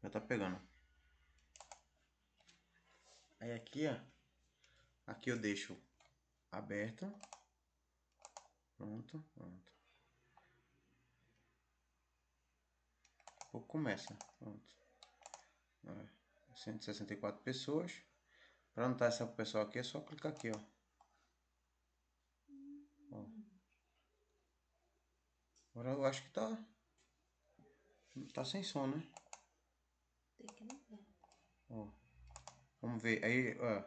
Já tá pegando. Aí aqui, ó. Aqui eu deixo aberto. Pronto, pronto. Daqui a pouco começa. Pronto. 164 pessoas. Para anotar essa pessoa aqui é só clicar aqui, ó. Ó. Agora eu acho que tá sem som, né? Ó. Vamos ver. Aí, ó.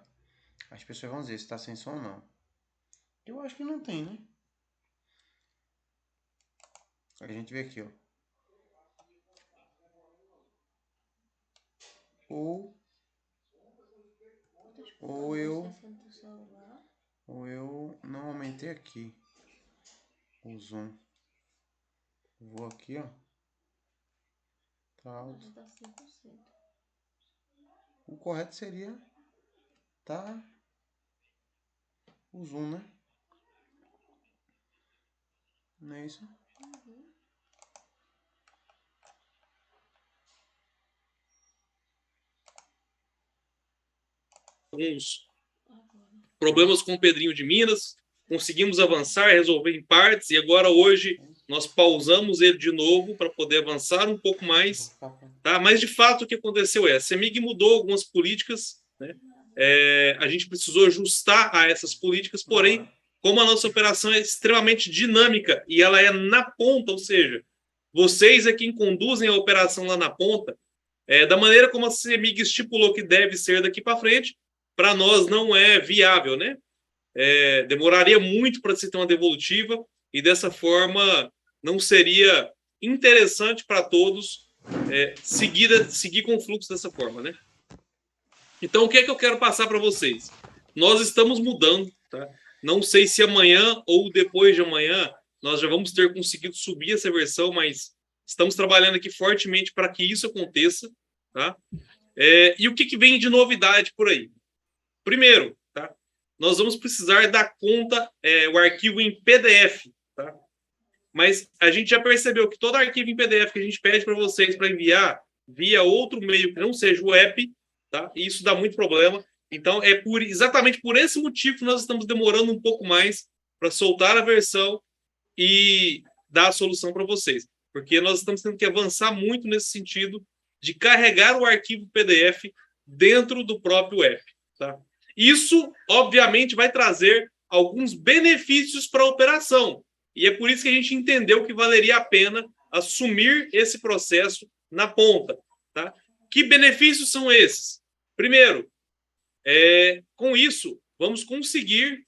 As pessoas vão dizer se tá sem som ou não. Eu acho que não tem, né? A gente vê aqui, ó. Ou eu não aumentei aqui o zoom. Vou aqui, ó. Tá alto. O correto seria tá o zoom, né? Não é isso? Alguns problemas com o Pedrinho de Minas, conseguimos avançar, resolver em partes, e agora hoje nós pausamos ele de novo para poder avançar um pouco mais, tá? Mas de fato o que aconteceu é, a CEMIG mudou algumas políticas, né? A gente precisou ajustar a essas políticas, porém, como a nossa operação é extremamente dinâmica e ela é na ponta, ou seja, vocês é quem conduzem a operação lá na ponta, da maneira como a CEMIG estipulou que deve ser daqui para frente, para nós não é viável, né? Demoraria muito para se ter uma devolutiva e dessa forma não seria interessante para todos seguir com o fluxo dessa forma, né? Então, o que é que eu quero passar para vocês? Nós estamos mudando, tá? Não sei se amanhã ou depois de amanhã nós já vamos ter conseguido subir essa versão, mas estamos trabalhando aqui fortemente para que isso aconteça, tá? E o que vem de novidade por aí? Primeiro, tá? Nós vamos precisar da conta, o arquivo em PDF, tá? Mas a gente já percebeu que todo arquivo em PDF que a gente pede para vocês para enviar via outro meio que não seja o app, tá? E isso dá muito problema. Então, exatamente por esse motivo que nós estamos demorando um pouco mais para soltar a versão e dar a solução para vocês. Porque nós estamos tendo que avançar muito nesse sentido de carregar o arquivo PDF dentro do próprio app, tá? Isso, obviamente, vai trazer alguns benefícios para a operação. E é por isso que a gente entendeu que valeria a pena assumir esse processo na ponta, tá? Que benefícios são esses? Primeiro, com isso, vamos conseguir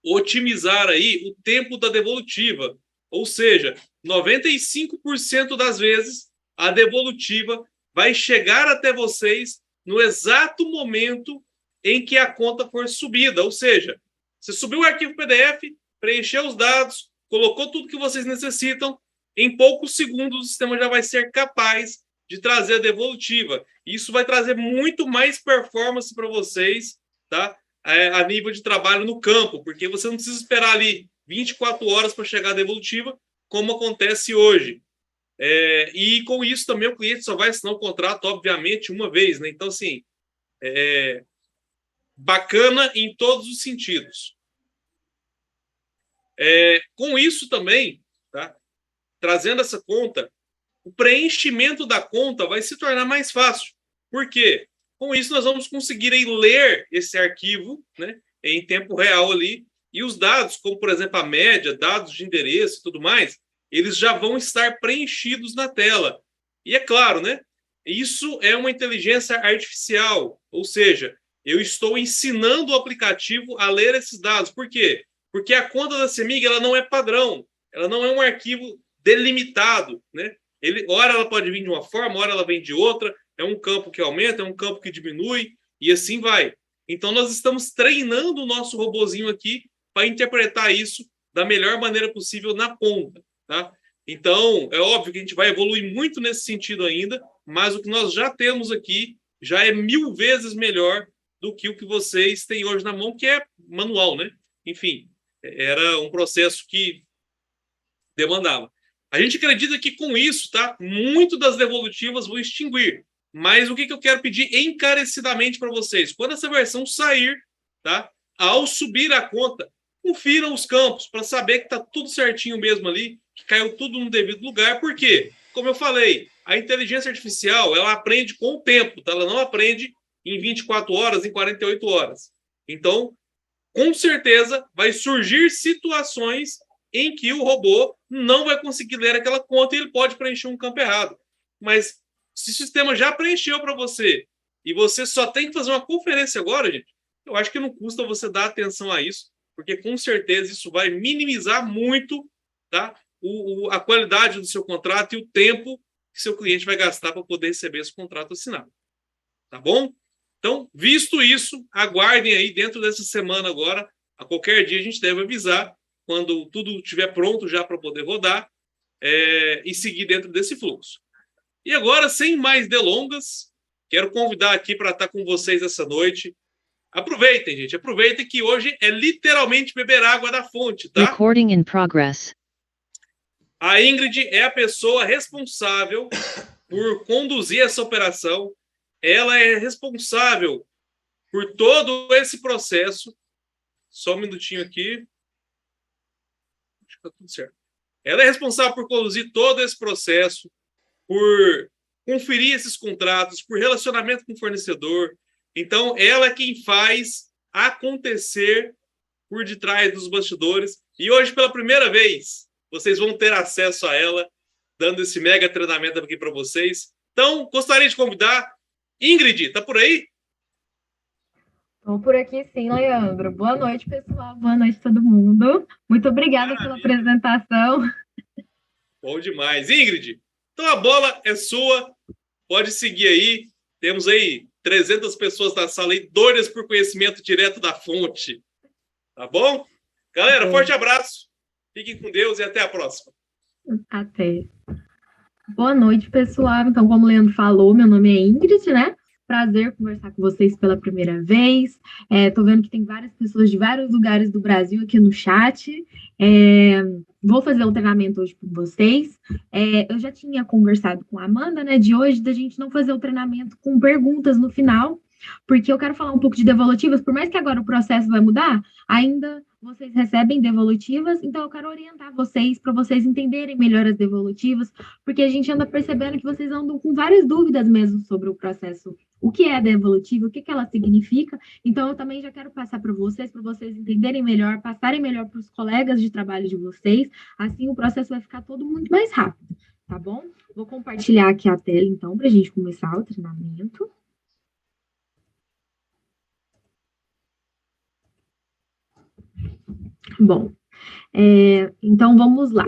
otimizar aí o tempo da devolutiva. Ou seja, 95% das vezes a devolutiva vai chegar até vocês no exato momento em que a conta for subida. Ou seja, você subiu o arquivo PDF, preencheu os dados, colocou tudo que vocês necessitam, em poucos segundos o sistema já vai ser capaz de trazer a devolutiva. Isso vai trazer muito mais performance para vocês, tá? A nível de trabalho no campo, porque você não precisa esperar ali 24 horas para chegar a devolutiva, como acontece hoje. E com isso também o cliente só vai assinar o contrato, obviamente, uma vez, né? Então, assim, bacana em todos os sentidos. Com isso também, tá? Trazendo essa conta, o preenchimento da conta vai se tornar mais fácil. Por quê? Com isso, nós vamos conseguir ler esse arquivo, né, em tempo real ali, e os dados, como por exemplo a média, dados de endereço e tudo mais, eles já vão estar preenchidos na tela. E é claro, né? Isso é uma inteligência artificial, ou seja, eu estou ensinando o aplicativo a ler esses dados. Por quê? Porque a conta da CEMIG ela não é padrão, ela não é um arquivo delimitado, né? Ora ela pode vir de uma forma, ora ela vem de outra, é um campo que aumenta, é um campo que diminui, e assim vai. Então, nós estamos treinando o nosso robozinho aqui para interpretar isso da melhor maneira possível na ponta, tá? Então, é óbvio que a gente vai evoluir muito nesse sentido ainda, mas o que nós já temos aqui já é 1000 vezes melhor do que o que vocês têm hoje na mão, que é manual, né? Enfim, era um processo que demandava. A gente acredita que com isso, tá, muito das devolutivas vão extinguir. Mas o que eu quero pedir encarecidamente para vocês? Quando essa versão sair, tá, ao subir a conta, confiram os campos para saber que está tudo certinho mesmo ali, que caiu tudo no devido lugar. Por quê? Como eu falei, a inteligência artificial, ela aprende com o tempo, tá? Ela não aprende em 24 horas, em 48 horas. Então, com certeza, vai surgir situações em que o robô não vai conseguir ler aquela conta e ele pode preencher um campo errado. Mas se o sistema já preencheu para você e você só tem que fazer uma conferência agora, gente, eu acho que não custa você dar atenção a isso, porque com certeza isso vai minimizar muito, tá, a qualidade do seu contrato e o tempo que seu cliente vai gastar para poder receber esse contrato assinado. Tá bom? Então, visto isso, aguardem aí dentro dessa semana agora. A qualquer dia a gente deve avisar quando tudo estiver pronto já para poder rodar e seguir dentro desse fluxo. E agora, sem mais delongas, quero convidar aqui para estar com vocês essa noite. Aproveitem, gente. Aproveitem que hoje é literalmente beber água da fonte, tá? Recording in progress. A Ingrid é a pessoa responsável por conduzir essa operação. Ela é responsável por todo esse processo. Só um minutinho aqui. Acho que tá tudo certo. Ela é responsável por conduzir todo esse processo, por conferir esses contratos, por relacionamento com o fornecedor. Então, ela é quem faz acontecer por detrás dos bastidores. E hoje, pela primeira vez, vocês vão ter acesso a ela, dando esse mega treinamento aqui para vocês. Então, gostaria de convidar Ingrid, tá por aí? Estou por aqui sim, Leandro. Boa noite, pessoal. Boa noite, todo mundo. Muito obrigada pela apresentação. Bom demais. Ingrid, então a bola é sua. Pode seguir aí. Temos aí 300 pessoas na sala aí, doidas por conhecimento direto da fonte. Tá bom? Galera, forte abraço. Fiquem com Deus e até a próxima. Até. Boa noite, pessoal. Então, como o Leandro falou, meu nome é Ingrid, né? Prazer conversar com vocês pela primeira vez. Tô vendo que tem várias pessoas de vários lugares do Brasil aqui no chat. Vou fazer um treinamento hoje com vocês. Eu já tinha conversado com a Amanda, né, de hoje, da gente não fazer o treinamento com perguntas no final, porque eu quero falar um pouco de devolutivas, por mais que agora o processo vai mudar, ainda vocês recebem devolutivas, então eu quero orientar vocês para vocês entenderem melhor as devolutivas, porque a gente anda percebendo que vocês andam com várias dúvidas mesmo sobre o processo, o que é a devolutiva, o que ela significa. Então eu também já quero passar para vocês entenderem melhor, passarem melhor para os colegas de trabalho de vocês, assim o processo vai ficar todo muito mais rápido, tá bom? Vou compartilhar aqui a tela então para a gente começar o treinamento. Bom, então vamos lá.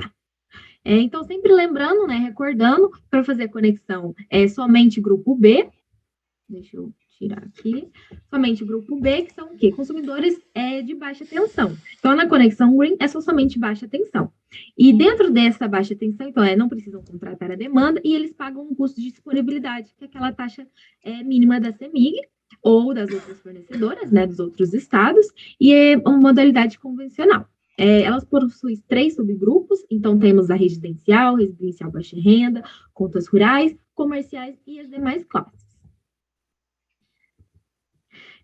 Então, sempre lembrando, né, recordando, para fazer conexão é somente grupo B. Deixa eu tirar aqui. Somente grupo B, que são o quê? Consumidores de baixa tensão. Então, na conexão Green é somente baixa tensão. E dentro dessa baixa tensão, então, não precisam contratar a demanda e eles pagam um custo de disponibilidade, que é aquela taxa mínima da CEMIG ou das outras fornecedoras, né, dos outros estados, e é uma modalidade convencional. Elas possuem 3 subgrupos, então temos a residencial baixa renda, contas rurais, comerciais e as demais classes.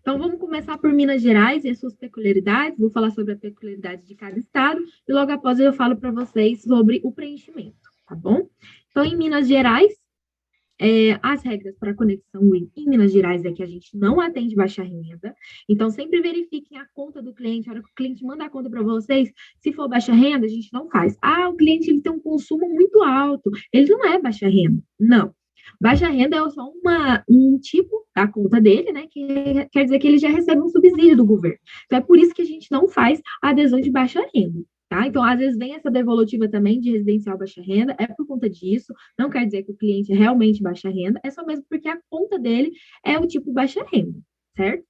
Então, vamos começar por Minas Gerais e as suas peculiaridades. Vou falar sobre a peculiaridade de cada estado e logo após eu falo para vocês sobre o preenchimento, tá bom? Então, em Minas Gerais, as regras para conexão Green em Minas Gerais é que a gente não atende baixa renda. Então, sempre verifiquem a conta do cliente. A hora que o cliente manda a conta para vocês, se for baixa renda, a gente não faz. O cliente ele tem um consumo muito alto. Ele não é baixa renda. Não. Baixa renda é só um tipo da conta dele, né? Que quer dizer que ele já recebe um subsídio do governo. Então, é por isso que a gente não faz a adesão de baixa renda. Tá? Então, às vezes vem essa devolutiva também de residencial baixa renda, é por conta disso, não quer dizer que o cliente é realmente baixa renda, é só mesmo porque a conta dele é o tipo baixa renda, certo?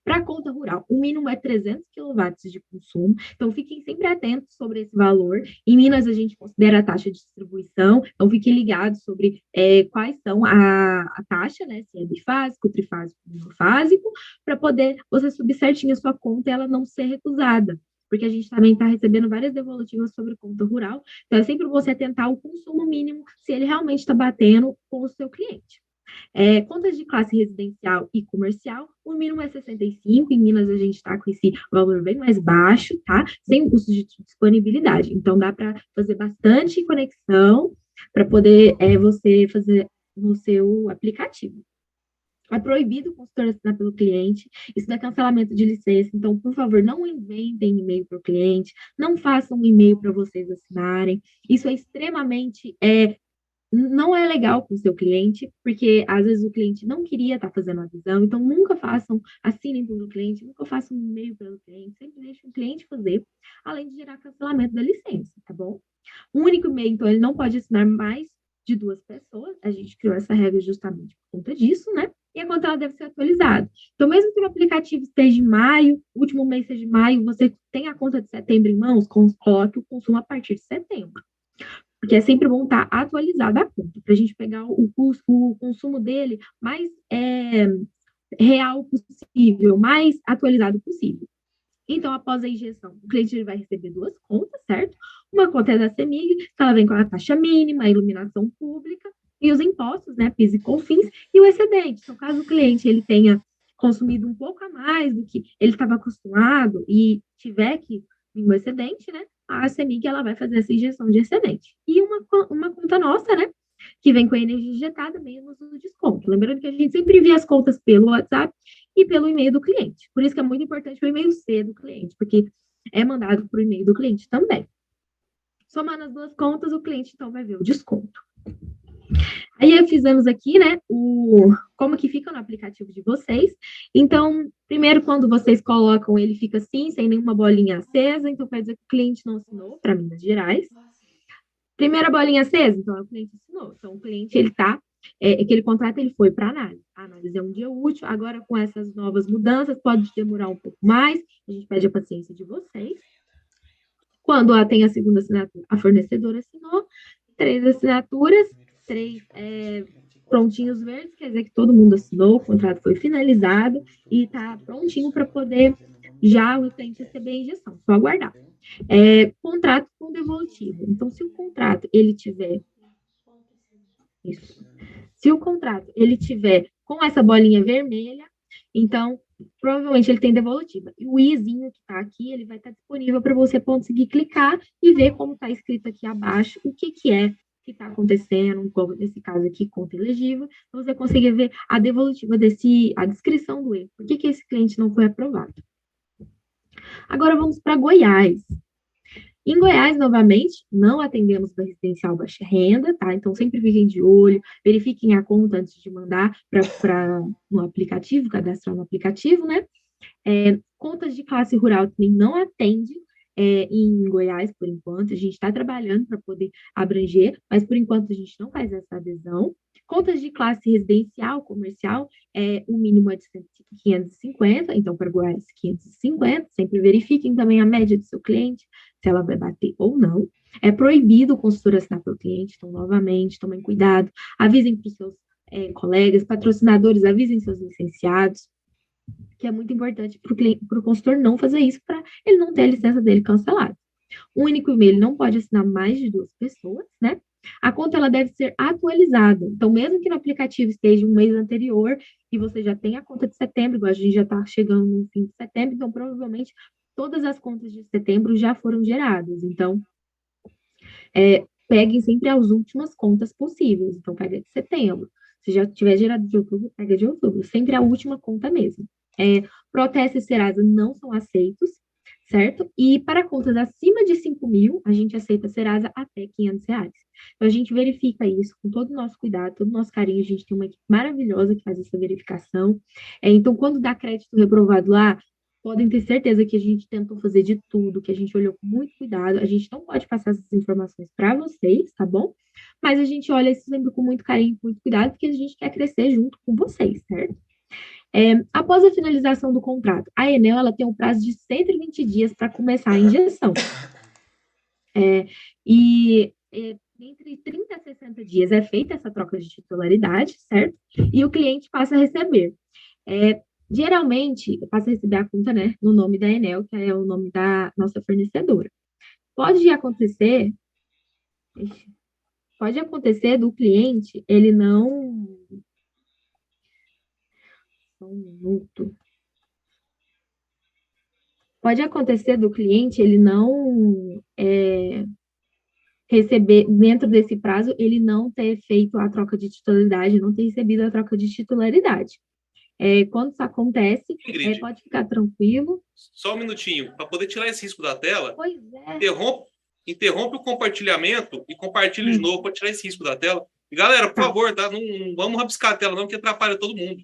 Para a conta rural, o mínimo é 300 kW de consumo, então fiquem sempre atentos sobre esse valor. Em Minas, a gente considera a taxa de distribuição, então fiquem ligados sobre quais são a taxa, né, se é bifásico, trifásico, monofásico, para poder você subir certinho a sua conta e ela não ser recusada. porque a gente também está recebendo várias devolutivas sobre conta rural. Então, é sempre você atentar o consumo mínimo, se ele realmente está batendo com o seu cliente. Contas de classe residencial e comercial, o mínimo é 65, em Minas a gente está com esse valor bem mais baixo, tá? Sem custo de disponibilidade. Então, dá para fazer bastante conexão para poder você fazer no seu aplicativo. É proibido o consultor assinar pelo cliente, isso dá cancelamento de licença, então, por favor, não inventem e-mail para o cliente, não façam um e-mail para vocês assinarem, isso é extremamente, não é legal para o seu cliente, porque às vezes o cliente não queria estar fazendo a adesão, então nunca façam, assinem pelo cliente, nunca façam um e-mail pelo cliente, sempre deixem o cliente fazer, além de gerar cancelamento da licença, tá bom? O único e-mail, então, ele não pode assinar mais de 2 pessoas, a gente criou essa regra justamente por conta disso, né? E a conta ela deve ser atualizada. Então, mesmo que o aplicativo esteja em maio, o último mês seja de maio, você tem a conta de setembro em mãos, coloque o consumo a partir de setembro. Porque é sempre bom estar atualizada a conta, para a gente pegar o consumo dele mais real possível, mais atualizado possível. Então, após a injeção, o cliente ele vai receber 2 contas, certo? Uma conta é da CEMIG, que ela vem com a taxa mínima, a iluminação pública e os impostos, né, PIS e COFINS, e o excedente. Então, caso o cliente ele tenha consumido um pouco a mais do que ele estava acostumado e tiver que vir um excedente, né, a CEMIG ela vai fazer essa injeção de excedente. E uma conta nossa, né, que vem com a energia injetada menos o desconto. Lembrando que a gente sempre envia as contas pelo WhatsApp e pelo e-mail do cliente. Por isso que é muito importante o e-mail C do cliente, porque é mandado para o e-mail do cliente também. Somando as 2 contas, o cliente, então, vai ver o desconto. Aí, fizemos aqui, né, como que fica no aplicativo de vocês. Então, primeiro, quando vocês colocam, ele fica assim, sem nenhuma bolinha acesa. Então, quer dizer que o cliente não assinou para Minas Gerais. Primeira bolinha acesa, então, o cliente assinou. Então, o cliente, ele tá, aquele contrato, ele foi para análise. A análise é um dia útil. Agora, com essas novas mudanças, pode demorar um pouco mais. A gente pede a paciência de vocês. Quando tem a segunda assinatura, a fornecedora assinou. 3 assinaturas, 3 prontinhos verdes, quer dizer que todo mundo assinou, o contrato foi finalizado e está prontinho para poder já o cliente receber a injeção, só aguardar. Contrato com devolutivo. Então, se o contrato ele tiver isso, se o contrato ele tiver com essa bolinha vermelha, então provavelmente ele tem devolutiva. E o izinho que está aqui, ele vai estar disponível para você conseguir clicar e ver como está escrito aqui abaixo o que é que está acontecendo, como nesse caso aqui, conta elegível, para você conseguir ver a devolutiva a descrição do erro. Por que esse cliente não foi aprovado? Agora vamos para Goiás. Em Goiás, novamente, não atendemos para residencial baixa renda, tá? Então, sempre fiquem de olho, verifiquem a conta antes de mandar no aplicativo, cadastrar no aplicativo, né? Contas de classe rural também não atende em Goiás, por enquanto. A gente está trabalhando para poder abranger, mas, por enquanto, a gente não faz essa adesão. Contas de classe residencial, comercial, o mínimo é de 550, então, para Goiás, 550. Sempre verifiquem também a média do seu cliente, se ela vai bater ou não. É proibido o consultor assinar pelo cliente, então, novamente, tomem cuidado, avisem para os seus colegas, patrocinadores, avisem seus licenciados, que é muito importante para o consultor não fazer isso, para ele não ter a licença dele cancelada. O único e-mail ele não pode assinar mais de 2 pessoas, né? A conta ela deve ser atualizada. Então, mesmo que no aplicativo esteja um mês anterior e você já tem a conta de setembro, igual a gente já está chegando no fim de setembro, então provavelmente todas as contas de setembro já foram geradas. Então, peguem sempre as últimas contas possíveis. Então, pega de setembro. Se já tiver gerado de outubro, pega de outubro. Sempre a última conta mesmo. Protestos e Serasa não são aceitos, certo? E para contas acima de 5 mil, a gente aceita Serasa até R$500. Então, a gente verifica isso com todo o nosso cuidado, todo o nosso carinho. A gente tem uma equipe maravilhosa que faz essa verificação. Então, quando dá crédito reprovado lá, podem ter certeza que a gente tentou fazer de tudo, que a gente olhou com muito cuidado. A gente não pode passar essas informações para vocês, tá bom? Mas a gente olha isso sempre com muito carinho, com muito cuidado, porque a gente quer crescer junto com vocês, certo? Após a finalização do contrato, a Enel ela tem um prazo de 120 dias para começar a injeção. Entre 30 a 60 dias é feita essa troca de titularidade, certo? E o cliente passa a receber Geralmente, eu passo a receber a conta, né, no nome da Enel, que é o nome da nossa fornecedora. Pode acontecer, pode acontecer do cliente, ele não... Só um minuto. Pode acontecer do cliente, ele não receber, dentro desse prazo, ele não ter feito a troca de titularidade, não ter recebido a troca de titularidade. Quando isso acontece, Ingrid, pode ficar tranquilo. só um minutinho. Para poder tirar esse risco da tela, Pois é. interrompe o compartilhamento e compartilhe de novo para tirar esse risco da tela. E, galera, por favor, tá? Não vamos rabiscar a tela não, que atrapalha todo mundo.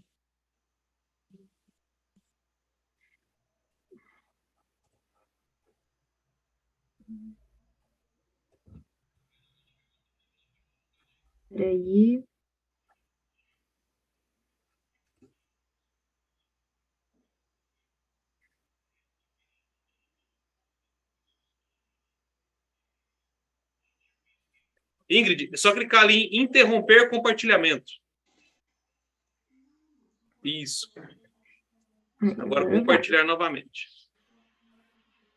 Peraí. Ingrid, é só clicar ali em interromper compartilhamento. Isso. Agora compartilhar novamente.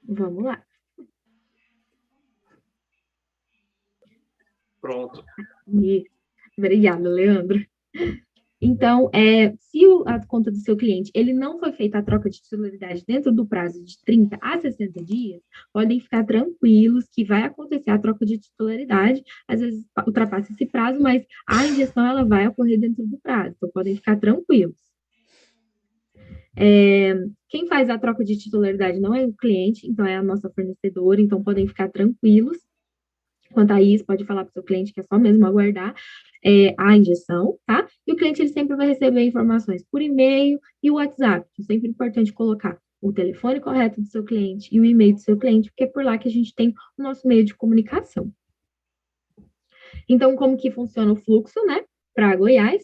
Vamos lá. Pronto. Obrigada, Leandro. Então, se a conta do seu cliente ele não foi feita a troca de titularidade dentro do prazo de 30 a 60 dias, podem ficar tranquilos que vai acontecer a troca de titularidade, às vezes ultrapassa esse prazo, mas a injeção ela vai ocorrer dentro do prazo, então podem ficar tranquilos. Quem faz a troca de titularidade não é o cliente, então é a nossa fornecedora, então podem ficar tranquilos. Quanto a isso, pode falar para o seu cliente que é só mesmo aguardar a injeção, tá? E o cliente ele sempre vai receber informações por e-mail e o WhatsApp. É sempre importante colocar o telefone correto do seu cliente e o e-mail do seu cliente, porque é por lá que a gente tem o nosso meio de comunicação. Então, como que funciona o fluxo, né? Para Goiás,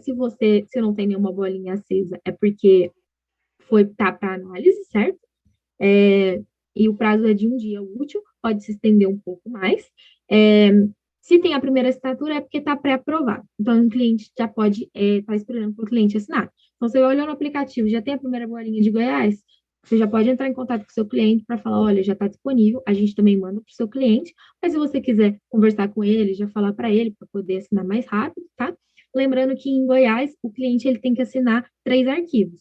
se não tem nenhuma bolinha acesa, é porque tá para análise, certo? E o prazo é de um dia útil, pode se estender um pouco mais. Se tem a primeira assinatura, é porque está pré-aprovado. Então, o cliente já pode estar esperando para o cliente assinar. Então, você olhou no aplicativo, já tem a primeira bolinha de Goiás, você já pode entrar em contato com o seu cliente para falar, olha, já está disponível, a gente também manda para o seu cliente, mas se você quiser conversar com ele, já falar para ele, para poder assinar mais rápido, tá? Lembrando que em Goiás, o cliente ele tem que assinar 3 arquivos.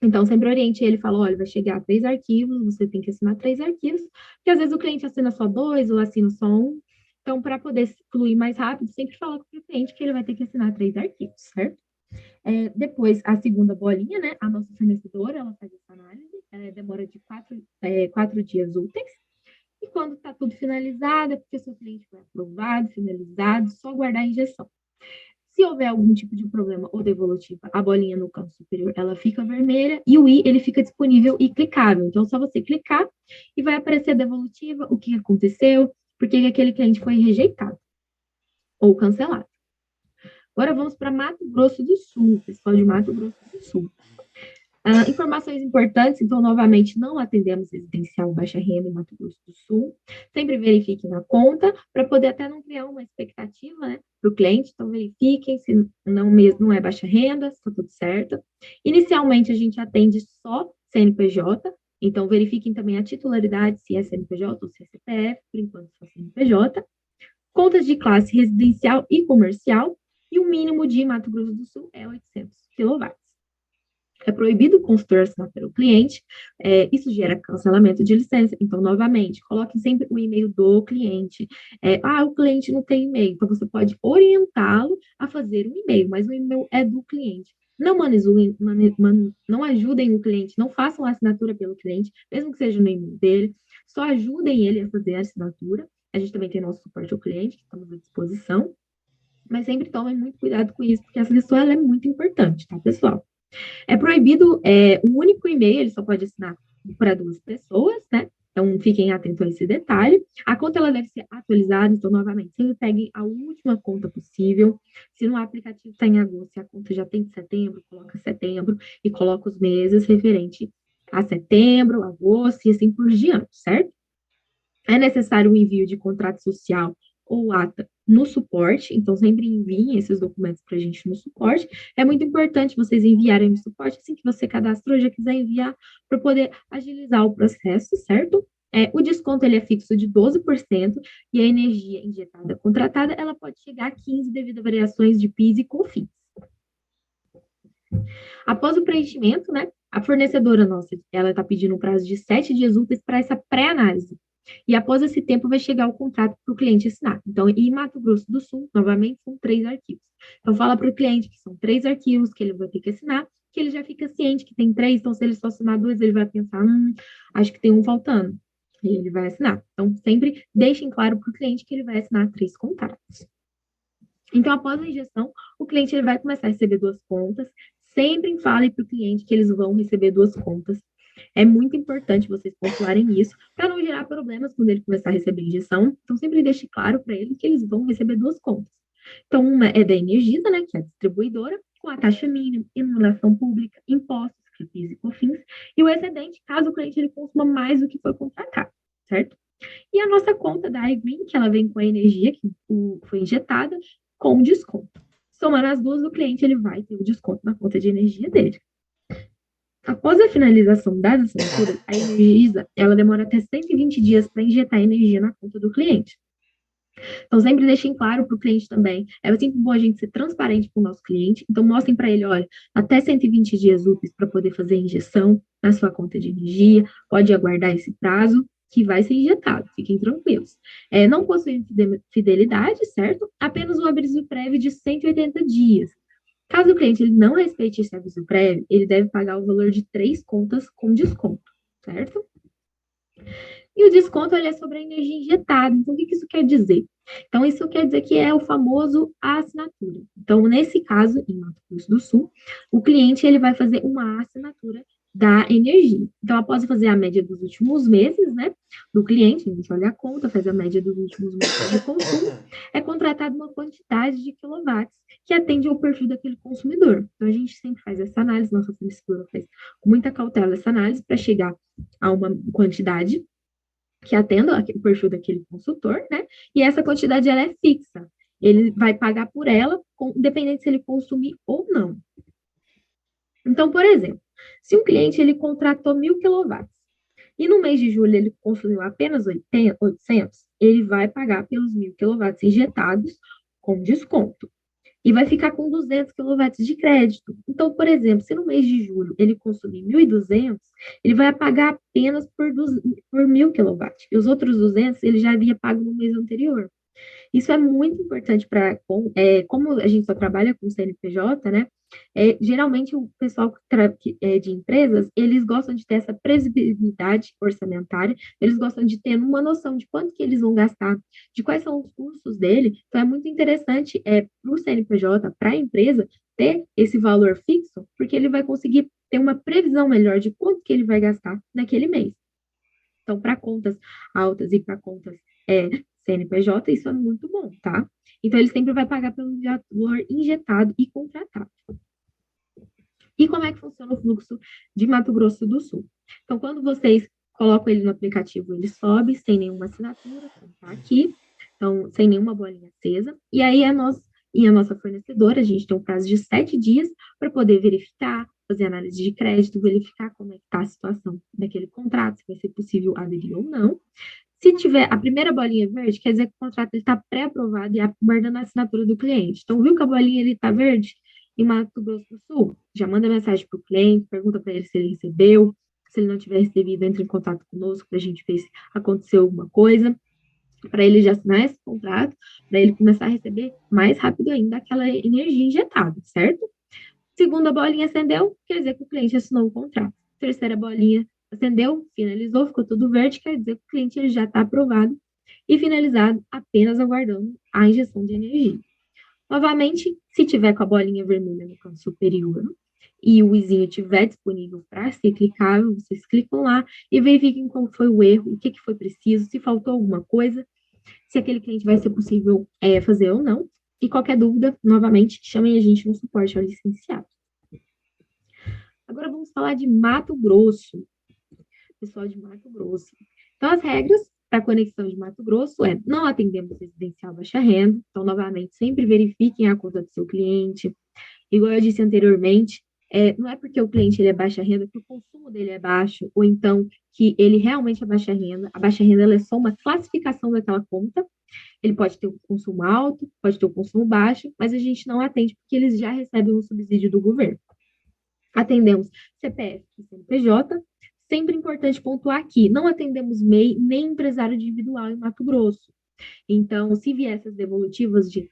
Então, sempre oriente ele, fala, olha, vai chegar a 3 arquivos, você tem que assinar 3 arquivos, porque às vezes o cliente assina só 2 ou assina só 1. Então, para poder fluir mais rápido, sempre fala com o cliente que ele vai ter que assinar 3 arquivos, certo? Depois, a segunda bolinha, né? A nossa fornecedora, ela faz essa análise, demora de 4 dias úteis. E quando está tudo finalizado, é porque seu cliente foi aprovado, finalizado, só guardar a injeção. Se houver algum tipo de problema ou devolutiva, a bolinha no canto superior, ela fica vermelha e o i, ele fica disponível e clicável. Então, é só você clicar e vai aparecer a devolutiva, o que aconteceu, por que aquele cliente foi rejeitado ou cancelado. Agora vamos para Mato Grosso do Sul, pessoal de Mato Grosso do Sul. Informações importantes, então, novamente, não atendemos residencial baixa renda em Mato Grosso do Sul. Sempre verifiquem na conta, para poder até não criar uma expectativa, né, para o cliente. Então, verifiquem se não é baixa renda, se está tudo certo. Inicialmente, a gente atende só CNPJ, então, verifiquem também a titularidade, se é CNPJ ou se é CPF, por enquanto, só CNPJ. Contas de classe residencial e comercial, e o mínimo de Mato Grosso do Sul é 800 kW. É proibido o consultor assinar pelo cliente, isso gera cancelamento de licença. Então, novamente, coloque sempre o e-mail do cliente. O cliente não tem e-mail, então você pode orientá-lo a fazer um e-mail, mas o e-mail é do cliente. Não ajudem o cliente, não façam a assinatura pelo cliente, mesmo que seja no e-mail dele, só ajudem ele a fazer a assinatura. A gente também tem nosso suporte ao cliente, que estamos à disposição, mas sempre tomem muito cuidado com isso, porque essa questão ela é muito importante, tá, pessoal? É proibido um único e-mail, ele só pode assinar para 2 pessoas, né? Então, fiquem atentos a esse detalhe. A conta ela deve ser atualizada, então, novamente, sempre peguem a última conta possível. Se no aplicativo está em agosto, se a conta já tem de setembro, coloca setembro e coloca os meses referente a setembro, agosto e assim por diante, certo? É necessário o envio de contrato social ou ata no suporte, então sempre enviem esses documentos para a gente no suporte. É muito importante vocês enviarem no suporte, assim que você cadastrou, já quiser enviar, para poder agilizar o processo, certo? O desconto ele é fixo de 12% e a energia injetada contratada ela pode chegar a 15% devido a variações de PIS e COFINS. Após o preenchimento, né, a fornecedora nossa, ela está pedindo um prazo de 7 dias úteis para essa pré-análise. E após esse tempo vai chegar o contrato para o cliente assinar. Então, em Mato Grosso do Sul, novamente, são 3 arquivos. Então, fala para o cliente que são 3 arquivos que ele vai ter que assinar, que ele já fica ciente que tem 3, então se ele só assinar 2, ele vai pensar, acho que tem um faltando. E ele vai assinar. Então, sempre deixem claro para o cliente que ele vai assinar 3 contratos. Então, após a injeção, o cliente ele vai começar a receber 2 contas. Sempre fale para o cliente que eles vão receber 2 contas. É muito importante vocês pontuarem isso, para não gerar problemas quando ele começar a receber injeção. Então, sempre deixe claro para ele que eles vão receber 2 contas. Então, uma é da Energisa, né, que é a distribuidora, com a taxa mínima, iluminação pública, impostos, que é PIS e COFINS, e o excedente, caso o cliente ele consuma mais do que foi contratado, certo? E a nossa conta da iGreen, que ela vem com a energia que foi injetada, com desconto. Somando as duas, o cliente ele vai ter o desconto na conta de energia dele. Após a finalização das assinaturas, a Energisa ela demora até 120 dias para injetar energia na conta do cliente. Então, sempre deixem claro para o cliente também. É sempre bom a gente ser transparente com o nosso cliente. Então, mostrem para ele, olha, até 120 dias úteis para poder fazer a injeção na sua conta de energia. Pode aguardar esse prazo que vai ser injetado. Fiquem tranquilos. Não possui fidelidade, certo? Apenas um aviso prévio de 180 dias. Caso o cliente ele não respeite esse aviso prévio, ele deve pagar o valor de 3 contas com desconto, certo? E o desconto ele é sobre a energia injetada. Então, o que isso quer dizer? Então, isso quer dizer que é o famoso assinatura. Então, nesse caso, em Mato Grosso do Sul, o cliente ele vai fazer uma assinatura da energia. Então, após fazer a média dos últimos meses, né, do cliente, a gente olha a conta, faz a média dos últimos meses de consumo, é contratada uma quantidade de quilowatts que atende ao perfil daquele consumidor. Então, a gente sempre faz essa análise, nossa fornecedora faz com muita cautela essa análise para chegar a uma quantidade que atenda o perfil daquele consultor, né? E essa quantidade ela é fixa. Ele vai pagar por ela, independente se ele consumir ou não. Então, por exemplo, se um cliente ele contratou 1.000 quilowatts e no mês de julho ele consumiu apenas 800, ele vai pagar pelos 1.000 quilowatts injetados com desconto. E vai ficar com 200 quilowatts de crédito. Então, por exemplo, se no mês de julho ele consumir 1.200, ele vai pagar apenas por 1.000 quilowatts. E os outros 200 ele já havia pago no mês anterior. Isso é muito importante para, como a gente só trabalha com CNPJ, né? Geralmente o pessoal de empresas, eles gostam de ter essa previsibilidade orçamentária, eles gostam de ter uma noção de quanto que eles vão gastar, de quais são os custos dele. Então é muito interessante para o CNPJ, para a empresa, ter esse valor fixo, porque ele vai conseguir ter uma previsão melhor de quanto que ele vai gastar naquele mês. Então, para contas altas e para contas CNPJ, isso é muito bom, tá? Então, ele sempre vai pagar pelo valor injetado e contratado. E como é que funciona o fluxo de Mato Grosso do Sul? Então, quando vocês colocam ele no aplicativo, ele sobe sem nenhuma assinatura, como tá aqui, então, sem nenhuma bolinha acesa. E aí, a nossa fornecedora, a gente tem um prazo de 7 dias para poder verificar, fazer análise de crédito, verificar como é que está a situação daquele contrato, se vai ser possível aderir ou não. Se tiver a primeira bolinha verde, quer dizer que o contrato está pré-aprovado e aguardando a assinatura do cliente. Então, viu que a bolinha está verde em Mato Grosso do Sul? Já manda mensagem para o cliente, pergunta para ele se ele recebeu. Se ele não tiver recebido, entre em contato conosco para a gente ver se aconteceu alguma coisa, para ele já assinar esse contrato, para ele começar a receber mais rápido ainda aquela energia injetada, certo? Segunda bolinha acendeu, quer dizer que o cliente assinou o contrato. Terceira bolinha acendeu, finalizou, ficou tudo verde, quer dizer que o cliente ele já está aprovado e finalizado, apenas aguardando a injeção de energia. Novamente, se tiver com a bolinha vermelha no canto superior e o izinho estiver disponível para ser clicável, vocês clicam lá e verifiquem qual foi o erro, o que foi preciso, se faltou alguma coisa, se aquele cliente vai ser possível fazer ou não. E qualquer dúvida, novamente, chamem a gente no suporte ao licenciado. Agora vamos falar de Mato Grosso. Pessoal de Mato Grosso. Então, as regras para a conexão de Mato Grosso é: não atendemos residencial baixa renda. Então, novamente, sempre verifiquem a conta do seu cliente. Igual eu disse anteriormente, não é porque o cliente ele é baixa renda que o consumo dele é baixo, ou então que ele realmente é baixa renda. A baixa renda ela é só uma classificação daquela conta. Ele pode ter um consumo alto, pode ter um consumo baixo, mas a gente não atende porque eles já recebem um subsídio do governo. Atendemos CPF e CNPJ. Sempre importante pontuar aqui, não atendemos MEI nem empresário individual em Mato Grosso. Então, se vier essas devolutivas de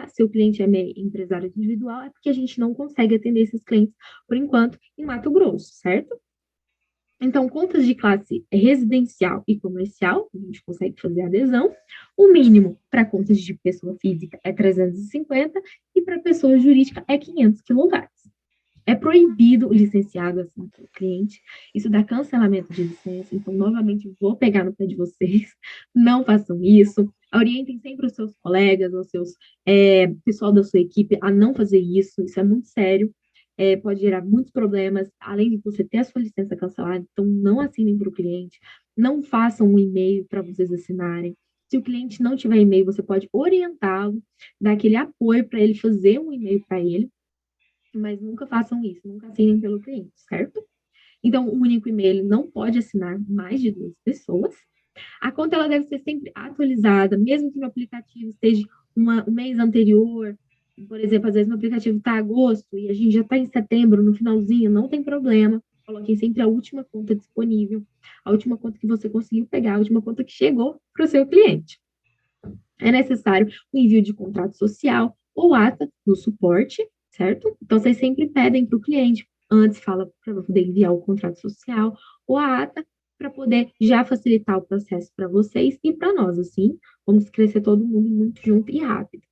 seu cliente é MEI empresário individual, é porque a gente não consegue atender esses clientes, por enquanto, em Mato Grosso, certo? Então, contas de classe residencial e comercial, a gente consegue fazer adesão. O mínimo para contas de pessoa física é 350 e para pessoa jurídica é 500 kW. É proibido o licenciado assim para o cliente. Isso dá cancelamento de licença. Então, novamente, vou pegar no pé de vocês. Não façam isso. Orientem sempre os seus colegas, os seus pessoal da sua equipe a não fazer isso. Isso é muito sério. Pode gerar muitos problemas, além de você ter a sua licença cancelada. Então, não assinem para o cliente. Não façam um e-mail para vocês assinarem. Se o cliente não tiver e-mail, você pode orientá-lo, dar aquele apoio para ele fazer um e-mail para ele. Mas nunca façam isso, nunca assinem pelo cliente, certo? Então, o único e-mail não pode assinar mais de 2 pessoas. A conta ela deve ser sempre atualizada, mesmo que no aplicativo esteja um mês anterior. Por exemplo, às vezes no aplicativo está agosto e a gente já está em setembro, no finalzinho, não tem problema. Coloquem sempre a última conta disponível, a última conta que você conseguiu pegar, a última conta que chegou para o seu cliente. É necessário o envio de contrato social ou ata no suporte, certo? Então, vocês sempre pedem para o cliente, antes fala para poder enviar o contrato social ou a ata, para poder já facilitar o processo para vocês e para nós, assim, vamos crescer todo mundo muito junto e rápido.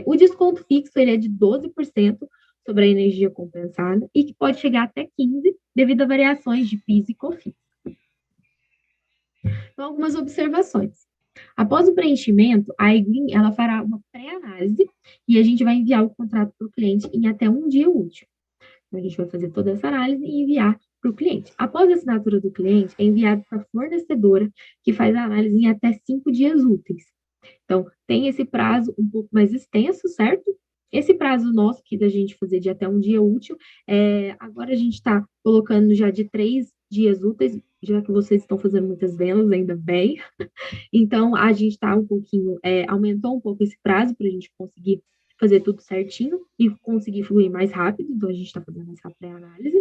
O desconto fixo, ele é de 12% sobre a energia compensada e que pode chegar até 15% devido a variações de PIS e COFINS. Então, algumas observações. Após o preenchimento, a eGreen ela fará uma pré-análise e a gente vai enviar o contrato para o cliente em até um dia útil. Então, a gente vai fazer toda essa análise e enviar para o cliente. Após a assinatura do cliente, é enviado para a fornecedora, que faz a análise em até 5 dias úteis. Então, tem esse prazo um pouco mais extenso, certo? Esse prazo nosso aqui da gente fazer de até um dia útil, agora a gente está colocando já de 3 dias úteis, já que vocês estão fazendo muitas vendas, ainda bem. Então, a gente está um pouquinho, aumentou um pouco esse prazo para a gente conseguir fazer tudo certinho e conseguir fluir mais rápido, então a gente está fazendo essa pré-análise.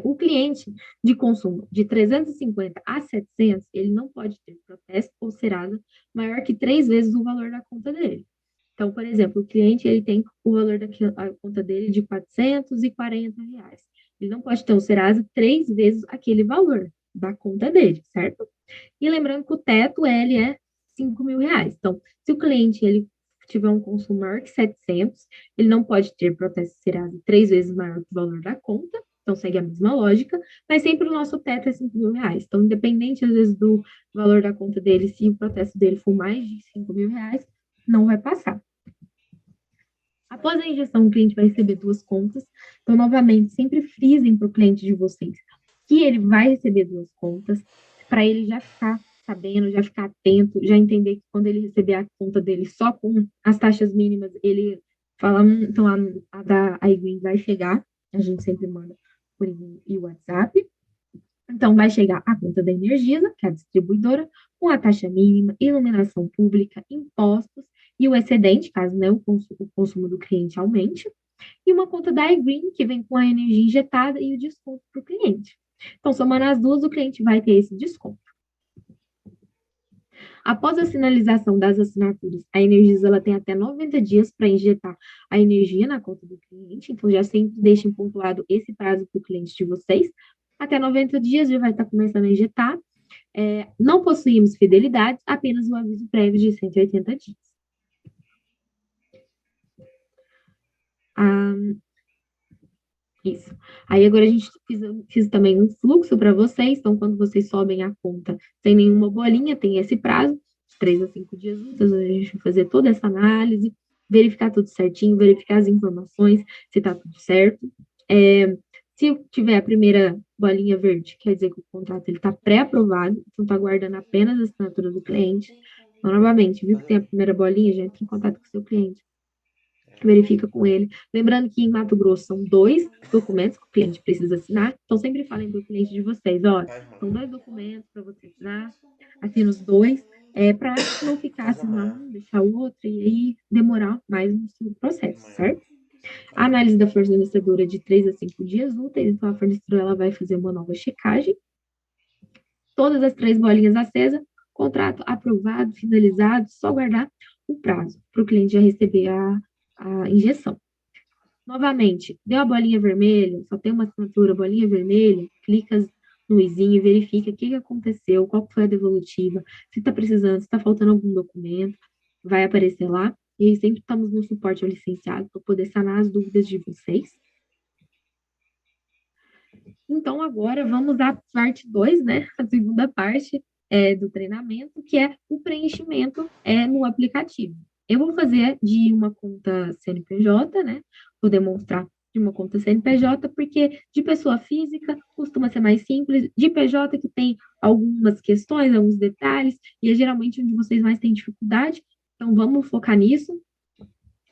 O cliente de consumo de 350 a 700, ele não pode ter protesto ou serasa maior que 3 vezes o valor da conta dele. Então, por exemplo, o cliente ele tem o valor da conta dele de R$ 440. Ele não pode ter um serasa 3 vezes aquele valor da conta dele, certo? E lembrando que o teto, ele é R$ 5.000. Então, se o cliente ele tiver um consumo maior que 700, ele não pode ter protesto serasa 3 vezes maior que o valor da conta. Então, segue a mesma lógica, mas sempre o nosso teto é R$ 5.000. Então, independente, às vezes, do valor da conta dele, se o protesto dele for mais de R$ 5.000, não vai passar. Após a injeção, o cliente vai receber 2 contas. Então, novamente, sempre frisem para o cliente de vocês que ele vai receber 2 contas, para ele já ficar sabendo, já ficar atento, já entender que quando ele receber a conta dele só com as taxas mínimas, ele fala, então a eGreen vai chegar, a gente sempre manda por e-mail e WhatsApp. Então, vai chegar a conta da Energisa, que é a distribuidora, com a taxa mínima, iluminação pública, impostos e o excedente, caso o consumo do cliente aumente, e uma conta da eGreen, que vem com a energia injetada e o desconto para o cliente. Então, somando as duas, o cliente vai ter esse desconto. Após a sinalização das assinaturas, a Energisa ela tem até 90 dias para injetar a energia na conta do cliente, então já sempre deixem pontuado esse prazo para o cliente de vocês. Até 90 dias já vai estar começando a injetar. Não possuímos fidelidade, apenas um aviso prévio de 180 dias. Isso. Aí agora a gente fiz também um fluxo para vocês, então quando vocês sobem a conta sem nenhuma bolinha, tem esse prazo, de 3 a 5 dias úteis, a gente vai fazer toda essa análise, verificar tudo certinho, verificar as informações, se está tudo certo. Se tiver a primeira bolinha verde, quer dizer que o contrato está pré-aprovado, então está aguardando apenas a assinatura do cliente. Então, novamente, viu que tem a primeira bolinha, já entra em contato com o seu cliente, verifica com ele. Lembrando que em Mato Grosso são 2 documentos que o cliente precisa assinar, então sempre falem para o cliente de vocês, olha, são 2 documentos para você assinar, assina os 2, para não ficar assinar um, deixar o outro, e aí demorar mais no seu processo, certo? A análise da fornecedora é de 3 a 5 dias úteis, então a fornecedora ela vai fazer uma nova checagem. Todas as 3 bolinhas acesas, contrato aprovado, finalizado, só guardar o prazo para o cliente já receber a injeção. Novamente, deu a bolinha vermelha, só tem uma assinatura, bolinha vermelha, clica no izinho e verifica o que aconteceu, qual foi a devolutiva, se está precisando, se está faltando algum documento, vai aparecer lá. E aí sempre estamos no suporte ao licenciado para poder sanar as dúvidas de vocês. Então, agora vamos à parte 2, né? A segunda parte do treinamento, que é o preenchimento no aplicativo. Eu vou fazer de uma conta CNPJ, né? Vou demonstrar de uma conta CNPJ, porque de pessoa física costuma ser mais simples, de PJ que tem algumas questões, alguns detalhes, e é geralmente onde vocês mais têm dificuldade. Então, vamos focar nisso,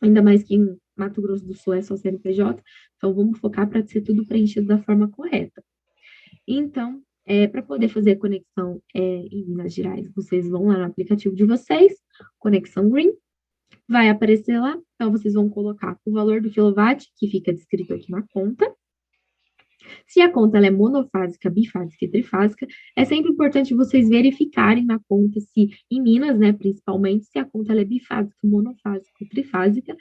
ainda mais que em Mato Grosso do Sul é só CNPJ, então vamos focar para ser tudo preenchido da forma correta. Então, para poder fazer a conexão em Minas Gerais, vocês vão lá no aplicativo de vocês, Conexão Green, vai aparecer lá, então vocês vão colocar o valor do quilowatt, que fica descrito aqui na conta. Se a conta ela é monofásica, bifásica e trifásica, é sempre importante vocês verificarem na conta se, em Minas, né, principalmente, se a conta ela é bifásica, monofásica ou trifásica,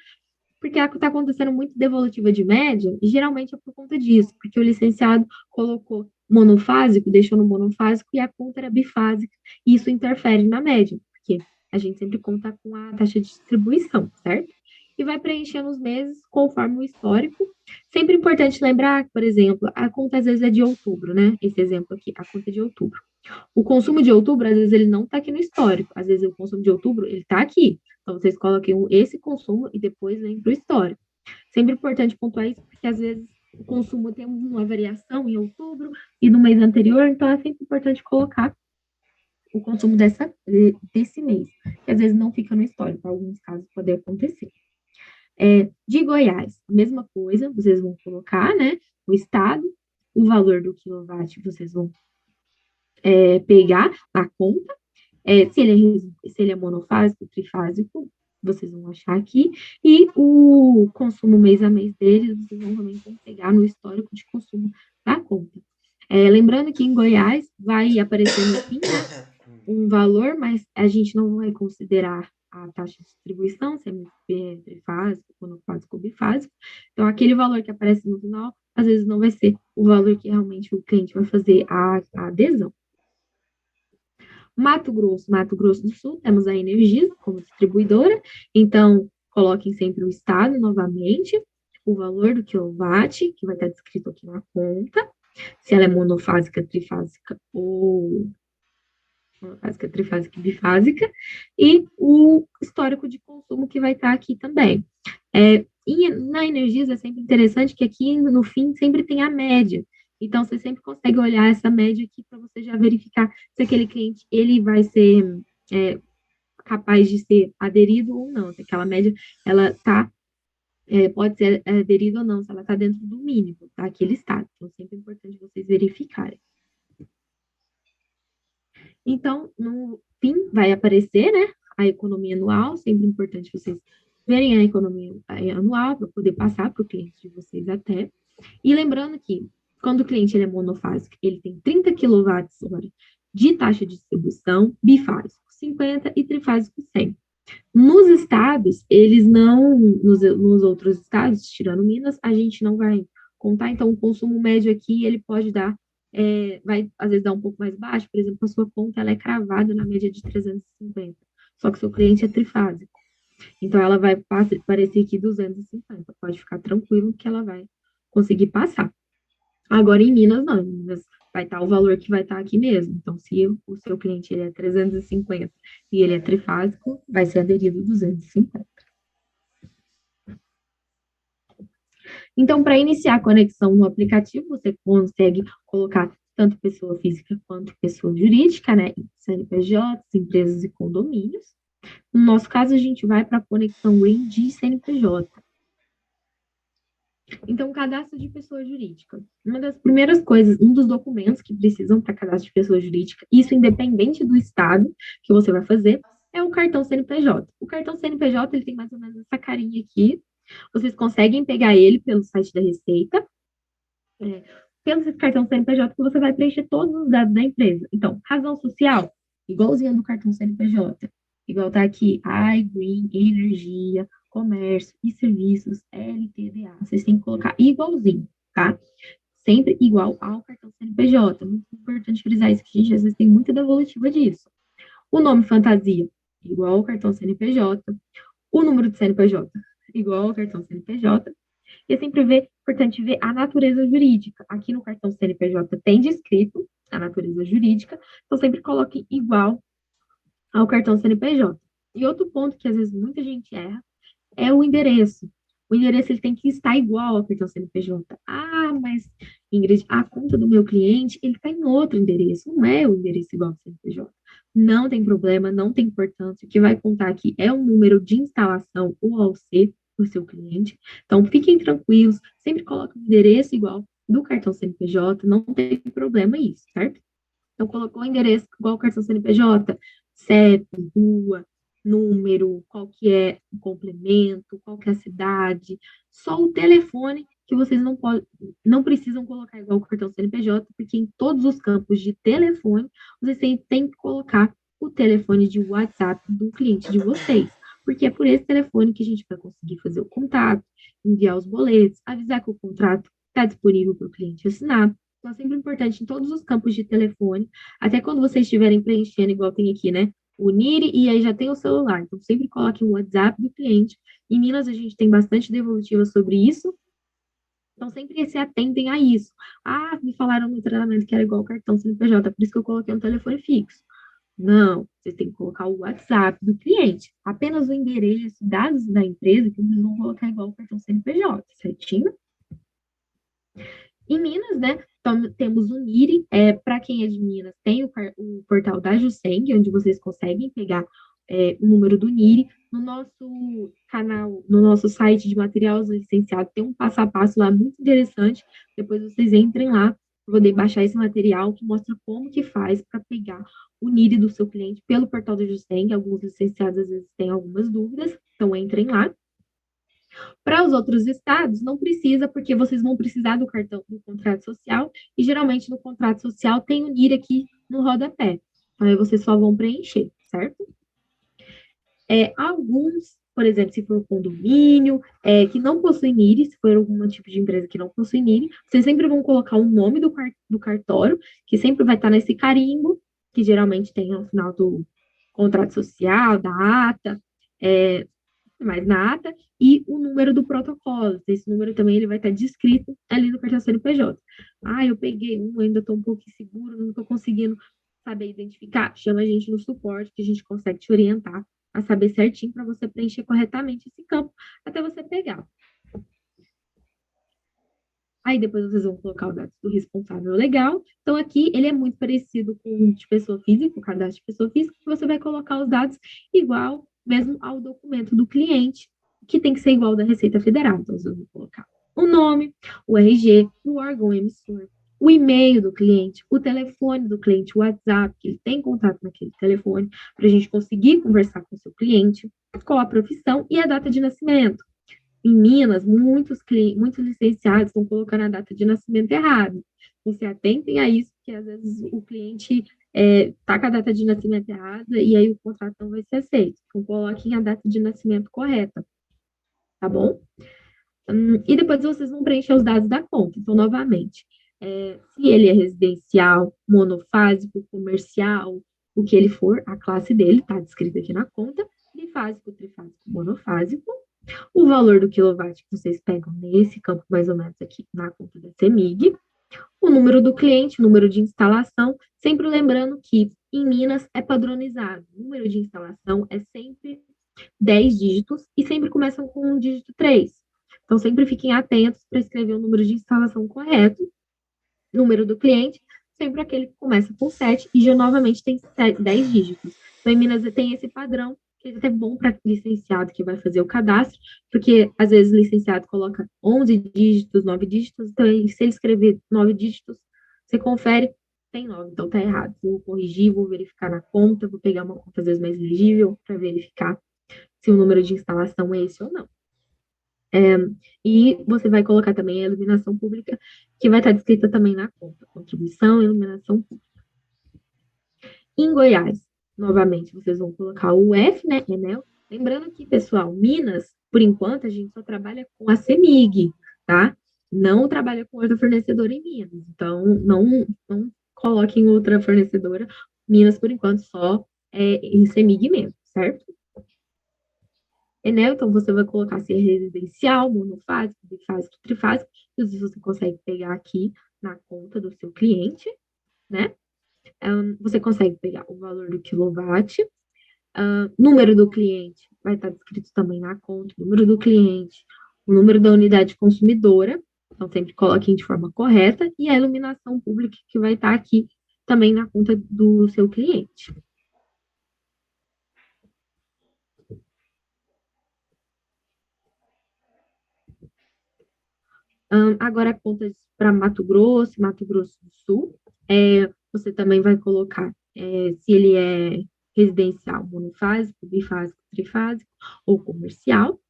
porque está acontecendo muito devolutiva de média, e geralmente é por conta disso, porque o licenciado colocou monofásico, deixou no monofásico, e a conta era bifásica, e isso interfere na média, porque a gente sempre conta com a taxa de distribuição, certo? E vai preenchendo os meses conforme o histórico. Sempre importante lembrar que, por exemplo, a conta às vezes é de outubro, né? Esse exemplo aqui, a conta é de outubro. O consumo de outubro, às vezes, ele não está aqui no histórico. Às vezes, o consumo de outubro, ele está aqui. Então, vocês coloquem esse consumo e depois vem para o histórico. Sempre importante pontuar isso, porque às vezes o consumo tem uma variação em outubro e no mês anterior, então é sempre importante colocar o consumo desse mês, que às vezes não fica no histórico, em alguns casos pode acontecer. De Goiás, a mesma coisa, vocês vão colocar, né, o estado, o valor do quilowatt, vocês vão pegar a conta, se ele é monofásico, trifásico, vocês vão achar aqui, e o consumo mês a mês deles, vocês vão também pegar no histórico de consumo da conta. Lembrando que em Goiás vai aparecer no fim, né, um valor, mas a gente não vai considerar a taxa de distribuição, se é trifásico, monofásico ou bifásico. Então, aquele valor que aparece no final, às vezes não vai ser o valor que realmente o cliente vai fazer a adesão. Mato Grosso do Sul, temos a Energisa como distribuidora, então coloquem sempre o estado novamente, o valor do quilowatt, que vai estar descrito aqui na conta, se ela é monofásica, trifásica ou monofásica, trifásica e bifásica, e o histórico de consumo que vai estar aqui também. Na Energisa é sempre interessante que aqui no fim sempre tem a média. Então, você sempre consegue olhar essa média aqui para você já verificar se aquele cliente ele vai ser capaz de ser aderido ou não. Se aquela média ela pode ser aderida ou não, se ela está dentro do mínimo, tá? Aquele estado. Então, sempre é importante vocês verificarem. Então, no fim, vai aparecer, né, a economia anual, sempre importante vocês verem a economia anual para poder passar para o cliente de vocês até. E lembrando que, quando o cliente ele é monofásico, ele tem 30 kWh de taxa de distribuição, bifásico 50 e trifásico 100. Nos estados, eles não, nos outros estados, tirando Minas, a gente não vai contar, então o consumo médio aqui, ele pode dar, vai às vezes dar um pouco mais baixo, por exemplo, a sua conta ela é cravada na média de 350, só que o seu cliente é trifásico. Então, ela vai aparecer aqui 250, pode ficar tranquilo que ela vai conseguir passar. Agora, em Minas, não, em Minas vai estar o valor que vai estar aqui mesmo. Então, se o seu cliente ele é 350 e ele é trifásico, vai ser aderido 250. Então, para iniciar a conexão no aplicativo, você consegue colocar tanto pessoa física quanto pessoa jurídica, né? CNPJs, empresas e condomínios. No nosso caso, a gente vai para a conexão Green de CNPJ. Então, cadastro de pessoa jurídica. Uma das primeiras coisas, um dos documentos que precisam para cadastro de pessoa jurídica, isso independente do estado que você vai fazer, é o cartão CNPJ. O cartão CNPJ, ele tem mais ou menos essa carinha aqui. Vocês conseguem pegar ele pelo site da Receita. Pelo cartão CNPJ que você vai preencher todos os dados da empresa. Então, razão social, igualzinha do cartão CNPJ. Igual tá aqui, AI, Green, Energia, Comércio e Serviços, LTDA. Vocês têm que colocar igualzinho, tá? Sempre igual ao cartão CNPJ. Muito importante frisar isso, que a gente às vezes tem muita devolutiva disso. O nome fantasia, igual ao cartão CNPJ. O número de CNPJ, igual ao cartão CNPJ. E é sempre importante ver a natureza jurídica. Aqui no cartão CNPJ tem descrito a natureza jurídica, então sempre coloque igual ao cartão CNPJ. E outro ponto que às vezes muita gente erra é o endereço. O endereço ele tem que estar igual ao cartão CNPJ. Ah, mas, Ingrid, a conta do meu cliente, ele está em outro endereço, não é o endereço igual ao CNPJ. Não tem problema, não tem importância. O que vai contar aqui é o número de instalação, o AUC, do seu cliente. Então, fiquem tranquilos, sempre coloque o endereço igual do cartão CNPJ, não tem problema isso, certo? Então, colocou o endereço igual ao cartão CNPJ, CEP, rua, número, qual que é o complemento, qual que é a cidade, só o telefone que vocês não precisam colocar igual o cartão CNPJ, porque em todos os campos de telefone, vocês têm que colocar o telefone de WhatsApp do cliente de vocês, porque é por esse telefone que a gente vai conseguir fazer o contato, enviar os boletos, avisar que o contrato está disponível para o cliente assinar. Então, é sempre importante em todos os campos de telefone, até quando vocês estiverem preenchendo, igual tem aqui, né? O NIRI e aí já tem o celular. Então, sempre coloque o WhatsApp do cliente. Em Minas, a gente tem bastante devolutiva sobre isso. Então, sempre se atentem a isso. Ah, me falaram no treinamento que era igual o cartão CNPJ, por isso que eu coloquei um telefone fixo. Não, vocês têm que colocar o WhatsApp do cliente. Apenas o endereço, dados da empresa, que vocês vão colocar igual o cartão CNPJ, certinho? Em Minas, né, então, temos o NIRI, para quem é de Minas, tem o portal da Juseng, onde vocês conseguem pegar o número do NIRI. No nosso canal, no nosso site de materiais licenciados, tem um passo a passo lá muito interessante. Depois vocês entrem lá, poder baixar esse material que mostra como que faz para pegar o NIRI do seu cliente pelo portal da Juseng. Alguns licenciados às vezes têm algumas dúvidas, então entrem lá. Para os outros estados, não precisa, porque vocês vão precisar do cartão do contrato social, e geralmente no contrato social tem o NIR aqui no rodapé. Aí vocês só vão preencher, certo? Alguns, por exemplo, se for condomínio, que não possui NIR, se for algum tipo de empresa que não possui NIR, vocês sempre vão colocar o nome do cartório, que sempre vai estar nesse carimbo, que geralmente tem ao final do contrato social, da ata, mais na ata, e o número do protocolo. Esse número também ele vai estar descrito ali no cartão CNPJ. Ah, eu peguei um, ainda estou um pouco inseguro, não estou conseguindo saber identificar. Chama a gente no suporte, que a gente consegue te orientar a saber certinho para você preencher corretamente esse campo, até você pegar. Aí depois vocês vão colocar o dados do responsável legal. Então aqui ele é muito parecido com o de pessoa física, o cadastro de pessoa física, que você vai colocar os dados igual mesmo ao documento do cliente, que tem que ser igual ao da Receita Federal. Então, eu vou colocar o nome, o RG, o órgão emissor, o e-mail do cliente, o telefone do cliente, o WhatsApp, que ele tem contato naquele telefone, para a gente conseguir conversar com o seu cliente, qual a profissão e a data de nascimento. Em Minas, muitos licenciados estão colocando a data de nascimento errada. Então, se atentem a isso, porque às vezes o cliente tá com a data de nascimento errada e aí o contrato não vai ser aceito. Então, coloquem a data de nascimento correta, tá bom? E depois vocês vão preencher os dados da conta. Então, novamente, se ele é residencial, monofásico, comercial, o que ele for, a classe dele está descrita aqui na conta, bifásico, trifásico, monofásico, o valor do quilowatt que vocês pegam nesse campo, mais ou menos aqui na conta da CEMIG, o número do cliente, o número de instalação, sempre lembrando que em Minas é padronizado. O número de instalação é sempre 10 dígitos e sempre começam com um dígito 3. Então, sempre fiquem atentos para escrever o número de instalação correto, número do cliente, sempre aquele que começa com 7 e já novamente tem 10 dígitos. Então, em Minas tem esse padrão, que é até bom para licenciado que vai fazer o cadastro, porque às vezes o licenciado coloca 11 dígitos, 9 dígitos, então se ele escrever 9 dígitos, você confere, tem 9, então tá errado. Vou corrigir, vou verificar na conta, vou pegar uma conta às vezes mais legível para verificar se o número de instalação é esse ou não. E você vai colocar também a iluminação pública, que vai estar descrita também na conta, contribuição e iluminação pública. Em Goiás, novamente, vocês vão colocar o F, né, Enel. Lembrando que, pessoal, Minas, por enquanto, a gente só trabalha com a CEMIG, tá? Não trabalha com outra fornecedora em Minas. Então, não coloquem outra fornecedora. Minas, por enquanto, só em CEMIG mesmo, certo? Enel, então você vai colocar se é residencial, monofásico, bifásico, trifásico. Isso você consegue pegar aqui na conta do seu cliente, né? Você consegue pegar o valor do quilowatt, número do cliente, vai estar descrito também na conta, o número do cliente, o número da unidade consumidora, então sempre coloquem de forma correta, e a iluminação pública que vai estar aqui também na conta do seu cliente. Agora, contas para Mato Grosso do Sul, você também vai colocar se ele é residencial, monofásico, bifásico, trifásico ou comercial,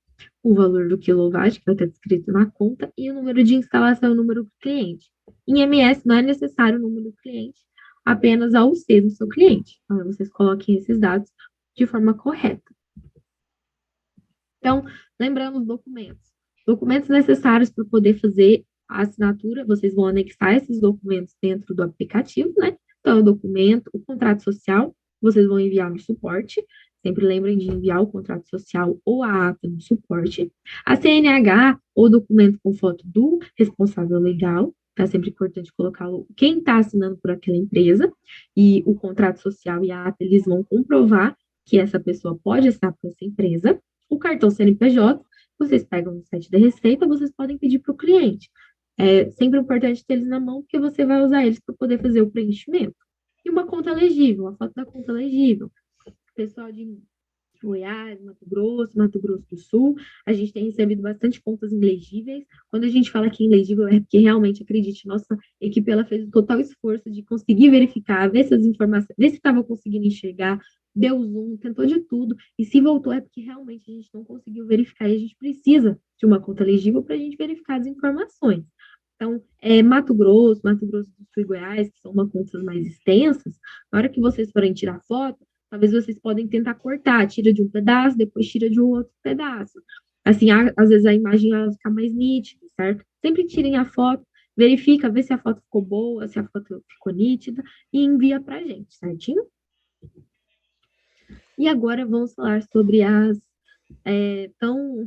o valor do quilowatt, que vai estar descrito na conta, e o número de instalação e o número do cliente. Em MS, não é necessário o número do cliente, apenas a UC do seu cliente. Então, vocês coloquem esses dados de forma correta. Então, lembrando os documentos. Documentos necessários para poder fazer a assinatura, vocês vão anexar esses documentos dentro do aplicativo, né? Então, o documento, o contrato social, vocês vão enviar no suporte. Sempre lembrem de enviar o contrato social ou a ata no suporte. A CNH ou documento com foto do responsável legal, tá sempre importante colocar quem está assinando por aquela empresa. E o contrato social e a ata, eles vão comprovar que essa pessoa pode assinar por essa empresa. O cartão CNPJ, vocês pegam no site da Receita, vocês podem pedir para o cliente. É sempre importante ter eles na mão, porque você vai usar eles para poder fazer o preenchimento. E uma conta legível, a foto da conta legível. Pessoal de Goiás, Mato Grosso do Sul, a gente tem recebido bastante contas ilegíveis. Quando a gente fala que é ilegível, é porque realmente, acredite, nossa equipe ela fez um total esforço de conseguir verificar, ver se as informações, ver se estava conseguindo enxergar, deu zoom, tentou de tudo, e se voltou é porque realmente a gente não conseguiu verificar, e a gente precisa de uma conta legível para a gente verificar as informações. Então, Mato Grosso do Sul e Goiás, que são uma contas mais extensas, na hora que vocês forem tirar foto, talvez vocês podem tentar cortar, tira de um pedaço, depois tira de um outro pedaço. Assim, às vezes a imagem ela fica mais nítida, certo? Sempre tirem a foto, verifica, vê se a foto ficou boa, se a foto ficou nítida, e envia pra gente, certinho? E agora vamos falar sobre as tão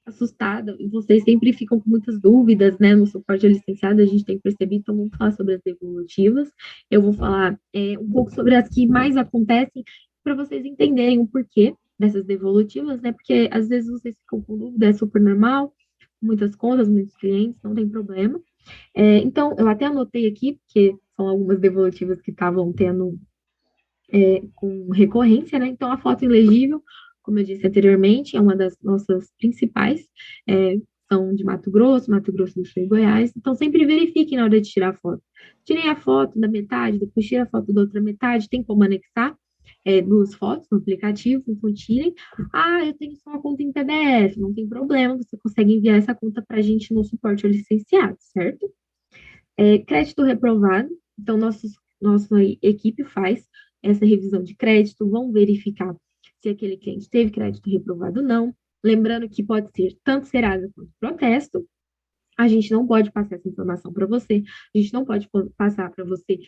assustada, e vocês sempre ficam com muitas dúvidas, né, no suporte ao licenciado, a gente tem percebido, então vamos falar sobre as devolutivas, eu vou falar um pouco sobre as que mais acontecem, para vocês entenderem o porquê dessas devolutivas, né, porque às vezes vocês ficam com dúvida, é super normal, muitas contas, muitos clientes, não tem problema. Então, eu até anotei aqui, porque são algumas devolutivas que estavam tendo com recorrência, né, então a foto ilegível, como eu disse anteriormente, é uma das nossas principais, são de Mato Grosso do Sul e Goiás, então sempre verifiquem na hora de tirar a foto. Tirem a foto da metade, depois tira a foto da outra metade, tem como anexar duas fotos no aplicativo, então tirem. Eu tenho só uma conta em PDF, não tem problema, você consegue enviar essa conta para a gente no suporte ao licenciado, certo? Crédito reprovado, então nossa equipe faz essa revisão de crédito, vão verificar se aquele cliente teve crédito reprovado ou não. Lembrando que pode ser tanto Serasa quanto protesto. A gente não pode passar essa informação para você, a gente não pode passar para você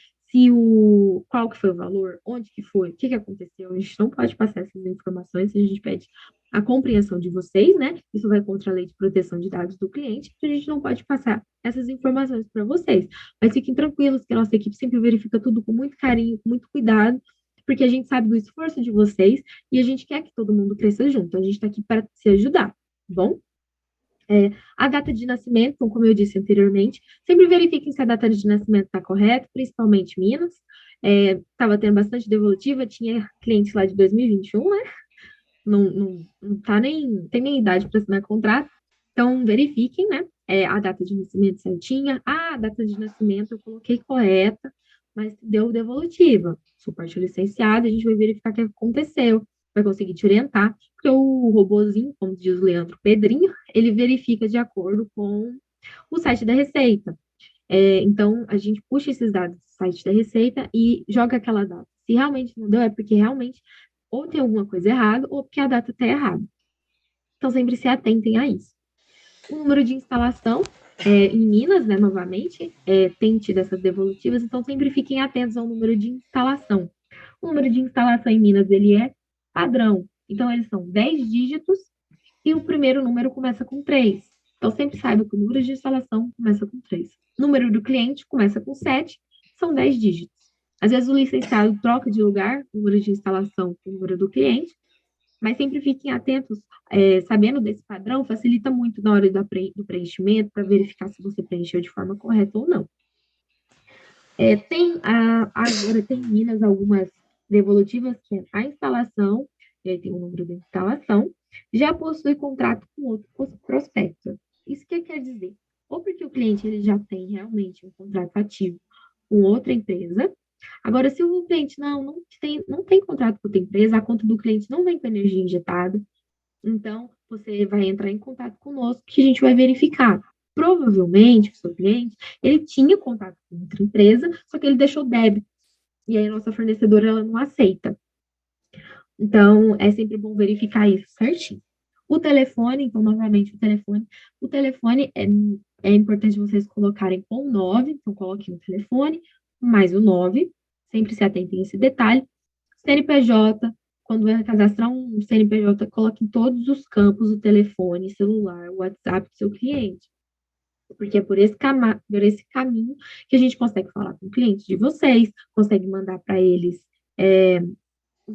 qual que foi o valor, onde que foi, o que aconteceu, a gente não pode passar essas informações, a gente pede a compreensão de vocês, né? Isso vai contra a lei de proteção de dados do cliente, a gente não pode passar essas informações para vocês. Mas fiquem tranquilos que a nossa equipe sempre verifica tudo com muito carinho, com muito cuidado, porque a gente sabe do esforço de vocês e a gente quer que todo mundo cresça junto. A gente está aqui para se ajudar, tá bom? A data de nascimento, então, como eu disse anteriormente, sempre verifiquem se a data de nascimento está correta, principalmente Minas. Estava tendo bastante devolutiva, tinha clientes lá de 2021, né? Não tá tem nem idade para assinar contrato. Então, verifiquem, né? A data de nascimento certinha. A data de nascimento eu coloquei correta, mas deu devolutiva. Suporte licenciado, a gente vai verificar o que aconteceu, vai conseguir te orientar, porque o robozinho, como diz o Leandro Pedrinho, ele verifica de acordo com o site da Receita. Então, a gente puxa esses dados do site da Receita e joga aquela data. Se realmente não deu, é porque realmente ou tem alguma coisa errada ou porque a data está errada. Então, sempre se atentem a isso. O número de instalação, em Minas, né, novamente, tem tido essas devolutivas, então sempre fiquem atentos ao número de instalação. O número de instalação em Minas, ele é padrão. Então, eles são 10 dígitos e o primeiro número começa com 3. Então, sempre saiba que o número de instalação começa com 3. O número do cliente começa com 7, são 10 dígitos. Às vezes, o licenciado troca de lugar o número de instalação com o número do cliente, mas sempre fiquem atentos, sabendo desse padrão, facilita muito na hora do preenchimento, para verificar se você preencheu de forma correta ou não. Agora tem em Minas algumas devolutivas, que é a instalação, e aí tem o número da instalação, já possui contrato com outro prospecto. Isso que quer dizer? Ou porque o cliente ele já tem realmente um contrato ativo com outra empresa. Agora, se o cliente não tem contrato com outra empresa, a conta do cliente não vem com energia injetada, então você vai entrar em contato conosco que a gente vai verificar. Provavelmente, o seu cliente, ele tinha contato com outra empresa, só que ele deixou débito. E aí a nossa fornecedora, ela não aceita. Então, é sempre bom verificar isso certinho. O telefone, então, novamente, o telefone é importante vocês colocarem com 9, então coloquem o telefone, mais o 9, sempre se atentem a esse detalhe. CNPJ, quando vai cadastrar um CNPJ, coloque em todos os campos o telefone, celular, o WhatsApp do seu cliente. Porque é por esse caminho que a gente consegue falar com o cliente de vocês, consegue mandar para eles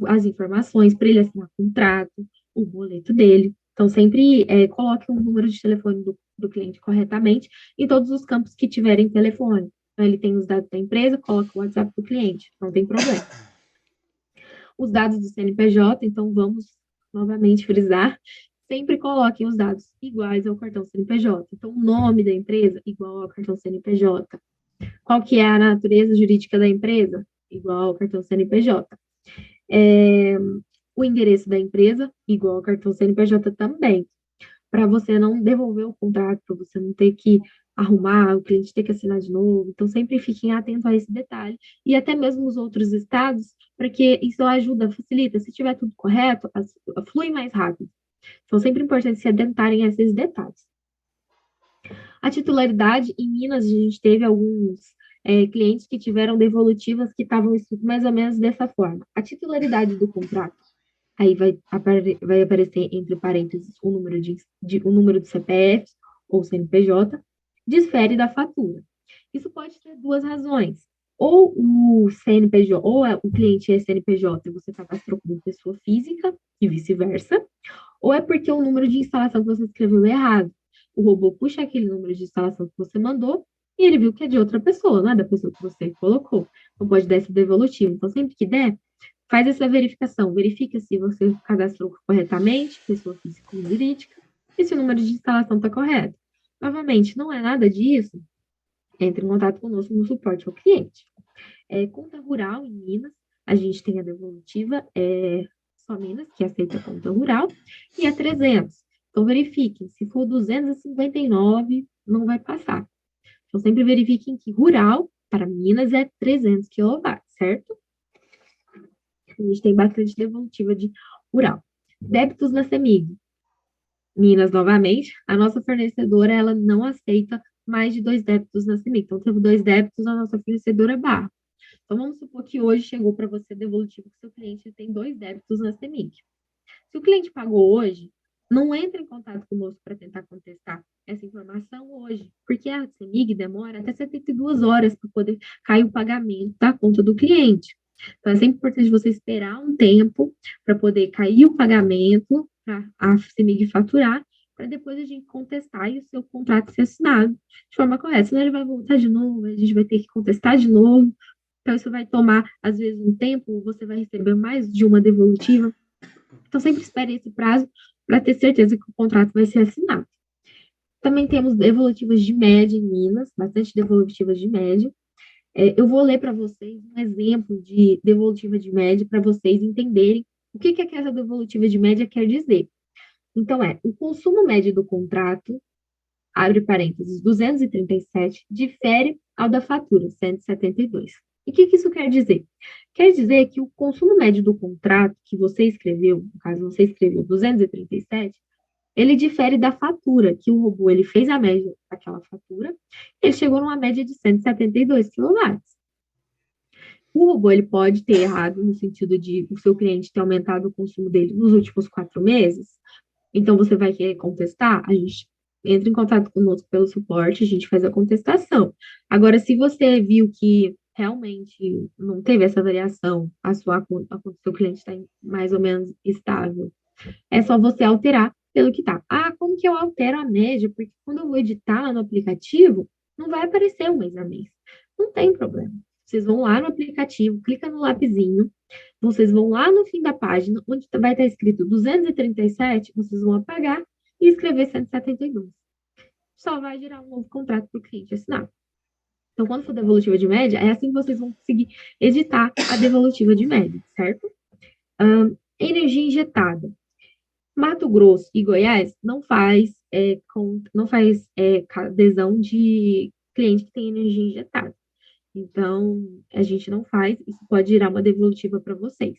as informações para ele assinar o contrato, o boleto dele. Então, sempre coloque o número de telefone do cliente corretamente em todos os campos que tiverem telefone. Então, ele tem os dados da empresa, coloca o WhatsApp do cliente, não tem problema. Os dados do CNPJ, então vamos novamente frisar, sempre coloquem os dados iguais ao cartão CNPJ. Então, o nome da empresa, igual ao cartão CNPJ. Qual que é a natureza jurídica da empresa? Igual ao cartão CNPJ. O endereço da empresa, igual ao cartão CNPJ também, para você não devolver o contrato, para você não ter que arrumar, o cliente ter que assinar de novo. Então, sempre fiquem atentos a esse detalhe. E até mesmo os outros estados, para que isso ajuda, facilita. Se tiver tudo correto, flui mais rápido. Então, sempre é importante se atentarem a esses detalhes. A titularidade, em Minas, a gente teve alguns clientes que tiveram devolutivas que estavam escritas mais ou menos dessa forma. A titularidade do contrato, aí vai aparecer entre parênteses o número do CPF ou CNPJ, difere da fatura. Isso pode ter duas razões. Ou o CNPJ, ou o cliente é CNPJ e você cadastrou como pessoa física, e vice-versa, ou é porque o número de instalação que você escreveu é errado. O robô puxa aquele número de instalação que você mandou e ele viu que é de outra pessoa, não é da pessoa que você colocou. Então, pode dar esse devolutivo. Então, sempre que der, faz essa verificação. Verifica se você cadastrou corretamente, pessoa física ou jurídica, e se o número de instalação está correto. Novamente, não é nada disso, entre em contato conosco no suporte ao cliente. Conta rural em Minas, a gente tem a devolutiva, só Minas, que aceita a conta rural, e a 300. Então, verifiquem, se for 259, não vai passar. Então, sempre verifiquem que rural, para Minas, é 300 kW, certo? A gente tem bastante devolutiva de rural. Débitos na CEMIG. Minas, novamente, a nossa fornecedora, ela não aceita mais de 2 débitos na CEMIG. Então, teve 2 débitos na nossa fornecedora barra. Então, vamos supor que hoje chegou para você devolutivo que seu cliente tem 2 débitos na CEMIG. Se o cliente pagou hoje, não entre em contato conosco para tentar contestar essa informação hoje, porque a CEMIG demora até 72 horas para poder cair o pagamento da conta do cliente. Então, é sempre importante você esperar um tempo para poder cair o pagamento, para a CEMIG faturar, para depois a gente contestar e o seu contrato ser assinado de forma correta. Senão ele vai voltar de novo, a gente vai ter que contestar de novo. Então, isso vai tomar, às vezes, um tempo, você vai receber mais de uma devolutiva. Então, sempre espere esse prazo para ter certeza que o contrato vai ser assinado. Também temos devolutivas de média em Minas, bastante devolutivas de média. Eu vou ler para vocês um exemplo de devolutiva de média para vocês entenderem o que é que essa devolutiva de média quer dizer. Então, o consumo médio do contrato, abre parênteses, 237, difere ao da fatura, 172. E o que isso quer dizer? Quer dizer que o consumo médio do contrato que você escreveu, no caso você escreveu 237, ele difere da fatura, que o robô ele fez a média daquela fatura, ele chegou numa média de 172 kW. O robô ele pode ter errado no sentido de o seu cliente ter aumentado o consumo dele nos últimos 4 meses, então você vai querer contestar, a gente entra em contato conosco pelo suporte, a gente faz a contestação. Agora, se você viu que realmente não teve essa variação, a conta do seu cliente está mais ou menos estável, é só você alterar pelo que tá. Ah, como que eu altero a média? Porque quando eu vou editar lá no aplicativo, não vai aparecer um mês a mês. Não tem problema. Vocês vão lá no aplicativo, clica no lapisinho, vocês vão lá no fim da página, onde vai estar escrito 237, vocês vão apagar e escrever 172. Só vai gerar um novo contrato para o cliente assinar. Então, quando for devolutiva de média, é assim que vocês vão conseguir editar a devolutiva de média, certo? Energia injetada. Mato Grosso e Goiás não faz adesão de cliente que tem energia injetada. Então, a gente não faz, isso pode gerar uma devolutiva para vocês.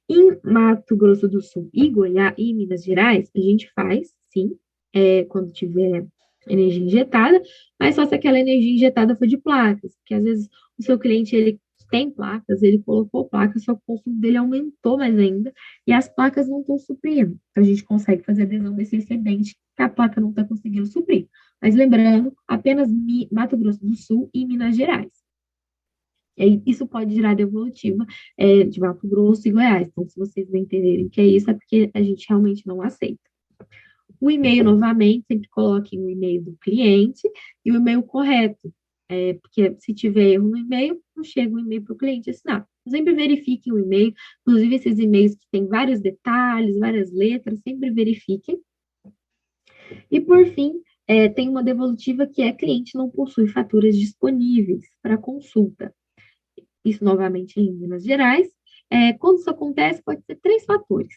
Em Mato Grosso do Sul e Goiás e Minas Gerais, a gente faz, sim, quando tiver energia injetada, mas só se aquela energia injetada for de placas, porque às vezes o seu cliente ele tem placas, ele colocou placas, só que o consumo dele aumentou mais ainda, e as placas não estão suprindo. Então, a gente consegue fazer adesão desse excedente que a placa não está conseguindo suprir. Mas lembrando, apenas Mato Grosso do Sul e Minas Gerais. E isso pode gerar devolutiva de Mato Grosso e Goiás. Então, se vocês não entenderem o que é isso, é porque a gente realmente não aceita. O e-mail, novamente, sempre coloquem o e-mail do cliente e o e-mail correto. Porque se tiver erro no e-mail, não chega o e-mail para o cliente assinar. Sempre verifiquem o e-mail, inclusive esses e-mails que têm vários detalhes, várias letras, sempre verifiquem. E, por fim, tem uma devolutiva que cliente não possui faturas disponíveis para consulta. Isso, novamente, em Minas Gerais. Quando isso acontece, pode ser 3 fatores.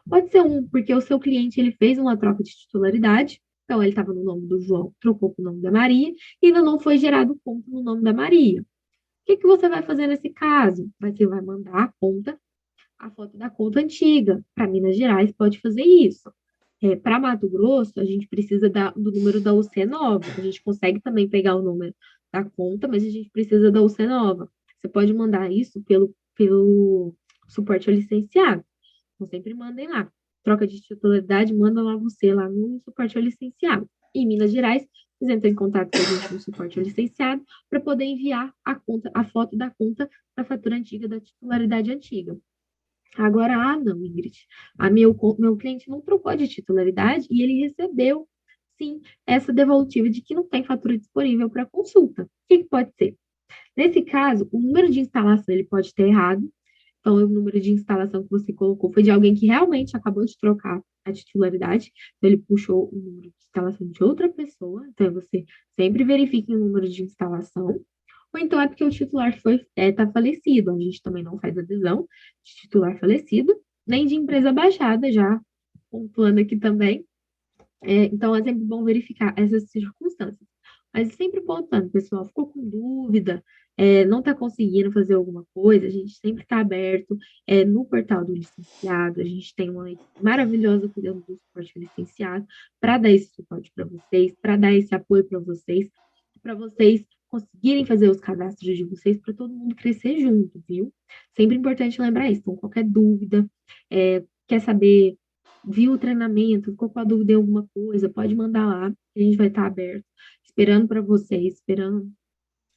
Pode ser porque o seu cliente ele fez uma troca de titularidade, então ele estava no nome do João, trocou para o nome da Maria, e ainda não foi gerado ponto no nome da Maria. O que você vai fazer nesse caso? Você vai mandar a foto da conta antiga. Para Minas Gerais, pode fazer isso. Para Mato Grosso, a gente precisa do número da UC nova. A gente consegue também pegar o número da conta, mas a gente precisa da UC nova. Você pode mandar isso pelo suporte ao licenciado. Então, sempre mandem lá. Troca de titularidade, manda lá você, lá no suporte ao licenciado. Em Minas Gerais, vocês entram em contato com a gente no suporte ao licenciado para poder enviar a foto da conta da fatura antiga, da titularidade antiga. Agora, não, Ingrid. Meu cliente não trocou de titularidade e ele recebeu, sim, essa devolutiva de que não tem fatura disponível para consulta. O que pode ser? Nesse caso, o número de instalação ele pode ter errado. Então, o número de instalação que você colocou foi de alguém que realmente acabou de trocar a titularidade. Então, ele puxou o número de instalação de outra pessoa. Então, você sempre verifique o número de instalação. Ou então é porque o titular está falecido. A gente também não faz adesão de titular falecido, nem de empresa baixada, já pontuando aqui também. Então, é sempre bom verificar essas circunstâncias. Mas sempre pontuando, pessoal, ficou com dúvida, não está conseguindo fazer alguma coisa, a gente sempre está aberto no portal do licenciado, a gente tem uma equipe maravilhosa cuidando do suporte do licenciado para dar esse suporte para vocês, para dar esse apoio para vocês conseguirem fazer os cadastros de vocês, para todo mundo crescer junto, viu? Sempre importante lembrar isso. Então, qualquer dúvida, quer saber, viu o treinamento, ficou com a dúvida em alguma coisa, pode mandar lá, a gente vai estar aberto, esperando para vocês, esperando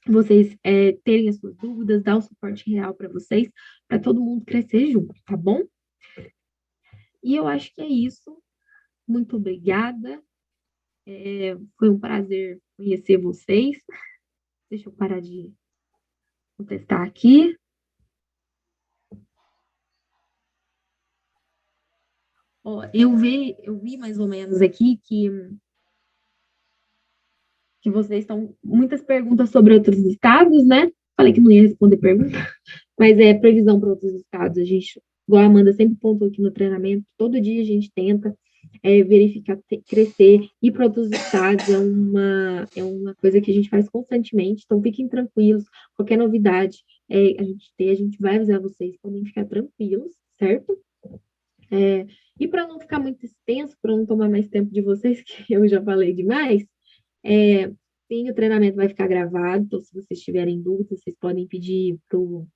vocês terem as suas dúvidas, dar o suporte real para vocês, para todo mundo crescer junto, tá bom? E eu acho que é isso. muito obrigada. Foi um prazer conhecer vocês. Deixa eu parar de contestar aqui. Ó, eu vi mais ou menos aqui que vocês estão muitas perguntas sobre outros estados, né? Falei que não ia responder pergunta, mas é previsão para outros estados. A gente, igual a Amanda sempre pontuou aqui no treinamento, todo dia a gente tenta verificar, crescer, ir para outros estados é uma coisa que a gente faz constantemente, então fiquem tranquilos, qualquer novidade a gente vai avisar vocês, podem ficar tranquilos, certo? E para não ficar muito extenso, para não tomar mais tempo de vocês, que eu já falei demais, sim, o treinamento vai ficar gravado, então se vocês tiverem dúvidas, vocês podem pedir para o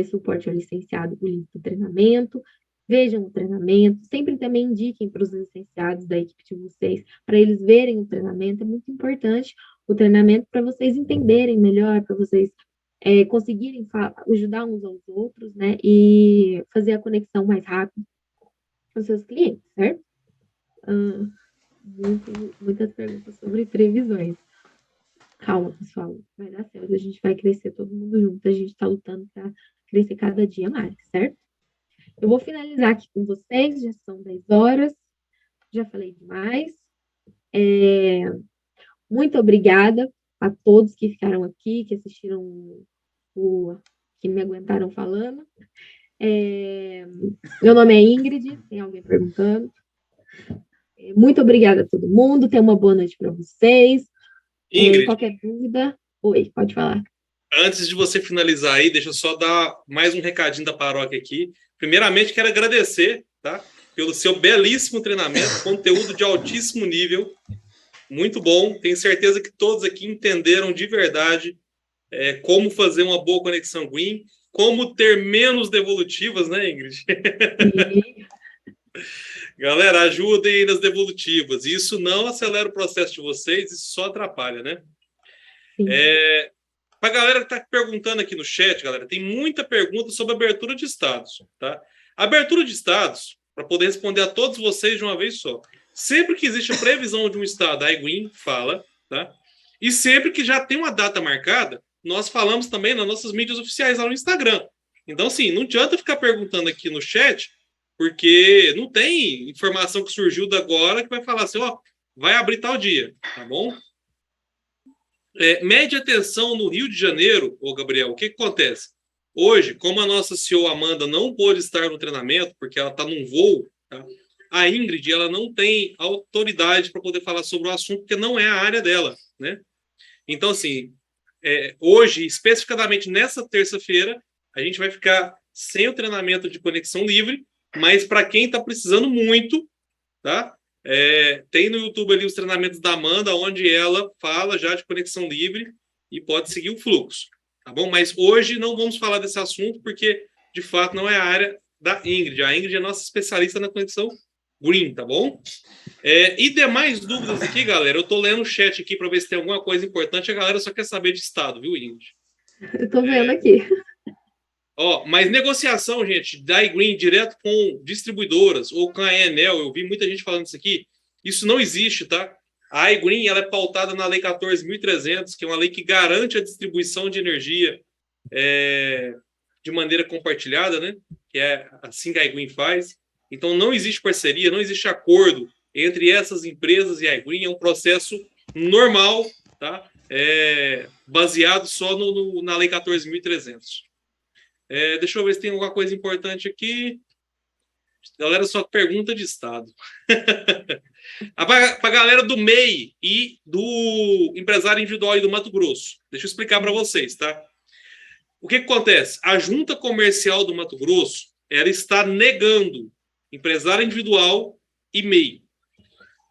suporte ao licenciado o link do treinamento, vejam o treinamento, sempre também indiquem para os licenciados da equipe de vocês, para eles verem o treinamento, é muito importante o treinamento para vocês entenderem melhor, para vocês conseguirem ajudar uns aos outros, né, e fazer a conexão mais rápido com seus clientes, certo? Muitas perguntas sobre previsões. Calma, pessoal, vai dar certo, a gente vai crescer todo mundo junto, a gente está lutando para crescer cada dia mais, certo? Eu vou finalizar aqui com vocês, já são 10 horas, já falei demais. Muito obrigada a todos que ficaram aqui, que assistiram, que me aguentaram falando. Meu nome é Ingrid, tem alguém perguntando. Muito obrigada a todo mundo, tenha uma boa noite para vocês. Ingrid, qualquer dúvida, oi, pode falar. Antes de você finalizar aí, deixa eu só dar mais um recadinho da paróquia aqui. Primeiramente, quero agradecer, tá, pelo seu belíssimo treinamento, conteúdo de altíssimo nível, muito bom. Tenho certeza que todos aqui entenderam de verdade como fazer uma boa conexão Green, como ter menos devolutivas, né, Ingrid? Galera, ajudem nas devolutivas. Isso não acelera o processo de vocês, isso só atrapalha, né? Para a galera que está perguntando aqui no chat, galera, tem muita pergunta sobre abertura de estados, tá? Abertura de estados, para poder responder a todos vocês de uma vez só. Sempre que existe a previsão de um estado, a iGreen fala, tá? E sempre que já tem uma data marcada, nós falamos também nas nossas mídias oficiais lá no Instagram. Então, assim, não adianta ficar perguntando aqui no chat, porque não tem informação que surgiu da agora que vai falar assim, ó, vai abrir tal dia, tá bom? Mede atenção no Rio de Janeiro, ô Gabriel, o que acontece? Hoje, como a nossa CEO Amanda não pôde estar no treinamento, porque ela está num voo, tá? A Ingrid ela não tem autoridade para poder falar sobre o assunto, porque não é a área dela, né? Então, assim, hoje, especificamente nessa terça-feira, a gente vai ficar sem o treinamento de conexão livre, mas para quem está precisando muito, tá? Tem no YouTube ali os treinamentos da Amanda, onde ela fala já de conexão livre e pode seguir o fluxo, tá bom? Mas hoje não vamos falar desse assunto, porque, de fato, não é a área da Ingrid. A Ingrid é nossa especialista na conexão Green, tá bom? E demais dúvidas aqui, galera, eu tô lendo o chat aqui para ver se tem alguma coisa importante. A galera só quer saber de estado, viu, Ingrid? Eu tô vendo aqui. Mas negociação, gente, da iGreen direto com distribuidoras ou com a Enel, eu vi muita gente falando isso aqui, isso não existe, tá? A iGreen, ela é pautada na Lei 14.300, que é uma lei que garante a distribuição de energia de maneira compartilhada, né? Que é assim que a iGreen faz. Então, não existe parceria, não existe acordo entre essas empresas e a iGreen, é um processo normal, tá? Baseado só na Lei 14.300. Deixa eu ver se tem alguma coisa importante aqui. A galera só pergunta de estado. Para a galera do MEI e do empresário individual e do Mato Grosso, deixa eu explicar para vocês, tá? O que acontece? A Junta Comercial do Mato Grosso, ela está negando empresário individual e MEI.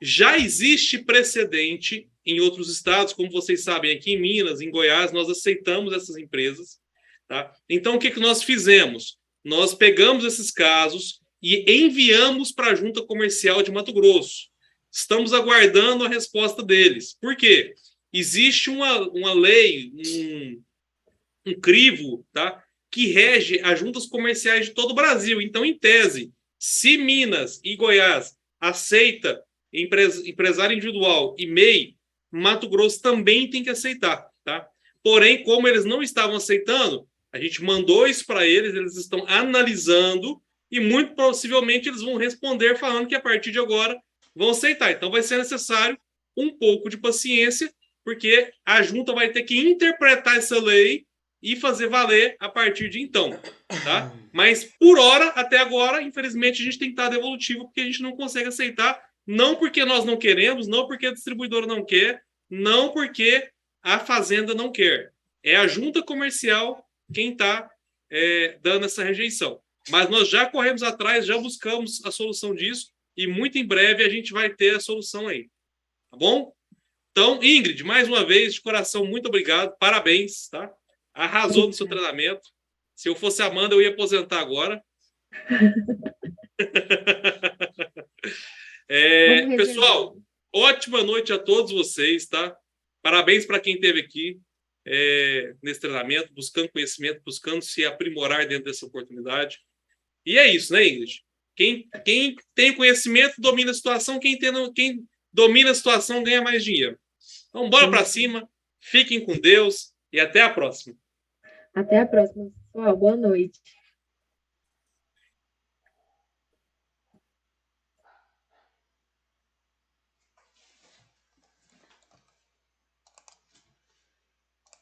Já existe precedente em outros estados, como vocês sabem, aqui em Minas, em Goiás, nós aceitamos essas empresas. Tá? Então, o que nós fizemos? Nós pegamos esses casos e enviamos para a Junta Comercial de Mato Grosso. Estamos aguardando a resposta deles. Por quê? Existe uma lei, um crivo, tá? Que rege as juntas comerciais de todo o Brasil. Então, em tese, se Minas e Goiás aceita empresário individual e MEI, Mato Grosso também tem que aceitar, tá? Porém, como eles não estavam aceitando, a gente mandou isso para eles, eles estão analisando e muito possivelmente eles vão responder falando que a partir de agora vão aceitar. Então vai ser necessário um pouco de paciência, porque a junta vai ter que interpretar essa lei e fazer valer a partir de então, tá? Mas por hora, até agora, infelizmente, a gente tem que estar devolutivo, porque a gente não consegue aceitar, não porque nós não queremos, não porque a distribuidora não quer, não porque a fazenda não quer. É a junta comercial quem está dando essa rejeição. Mas nós já corremos atrás, já buscamos a solução disso, e muito em breve a gente vai ter a solução aí. Tá bom? Então, Ingrid, mais uma vez, de coração, muito obrigado, parabéns, tá? Arrasou no seu treinamento. Se eu fosse Amanda, eu ia aposentar agora. Pessoal, ótima noite a todos vocês, tá? Parabéns para quem esteve aqui nesse treinamento, buscando conhecimento, buscando se aprimorar dentro dessa oportunidade. E é isso, né, Ingrid? Quem tem conhecimento domina a situação, quem domina a situação ganha mais dinheiro. Então, bora para cima, fiquem com Deus e até a próxima. Até a próxima, pessoal. Boa noite.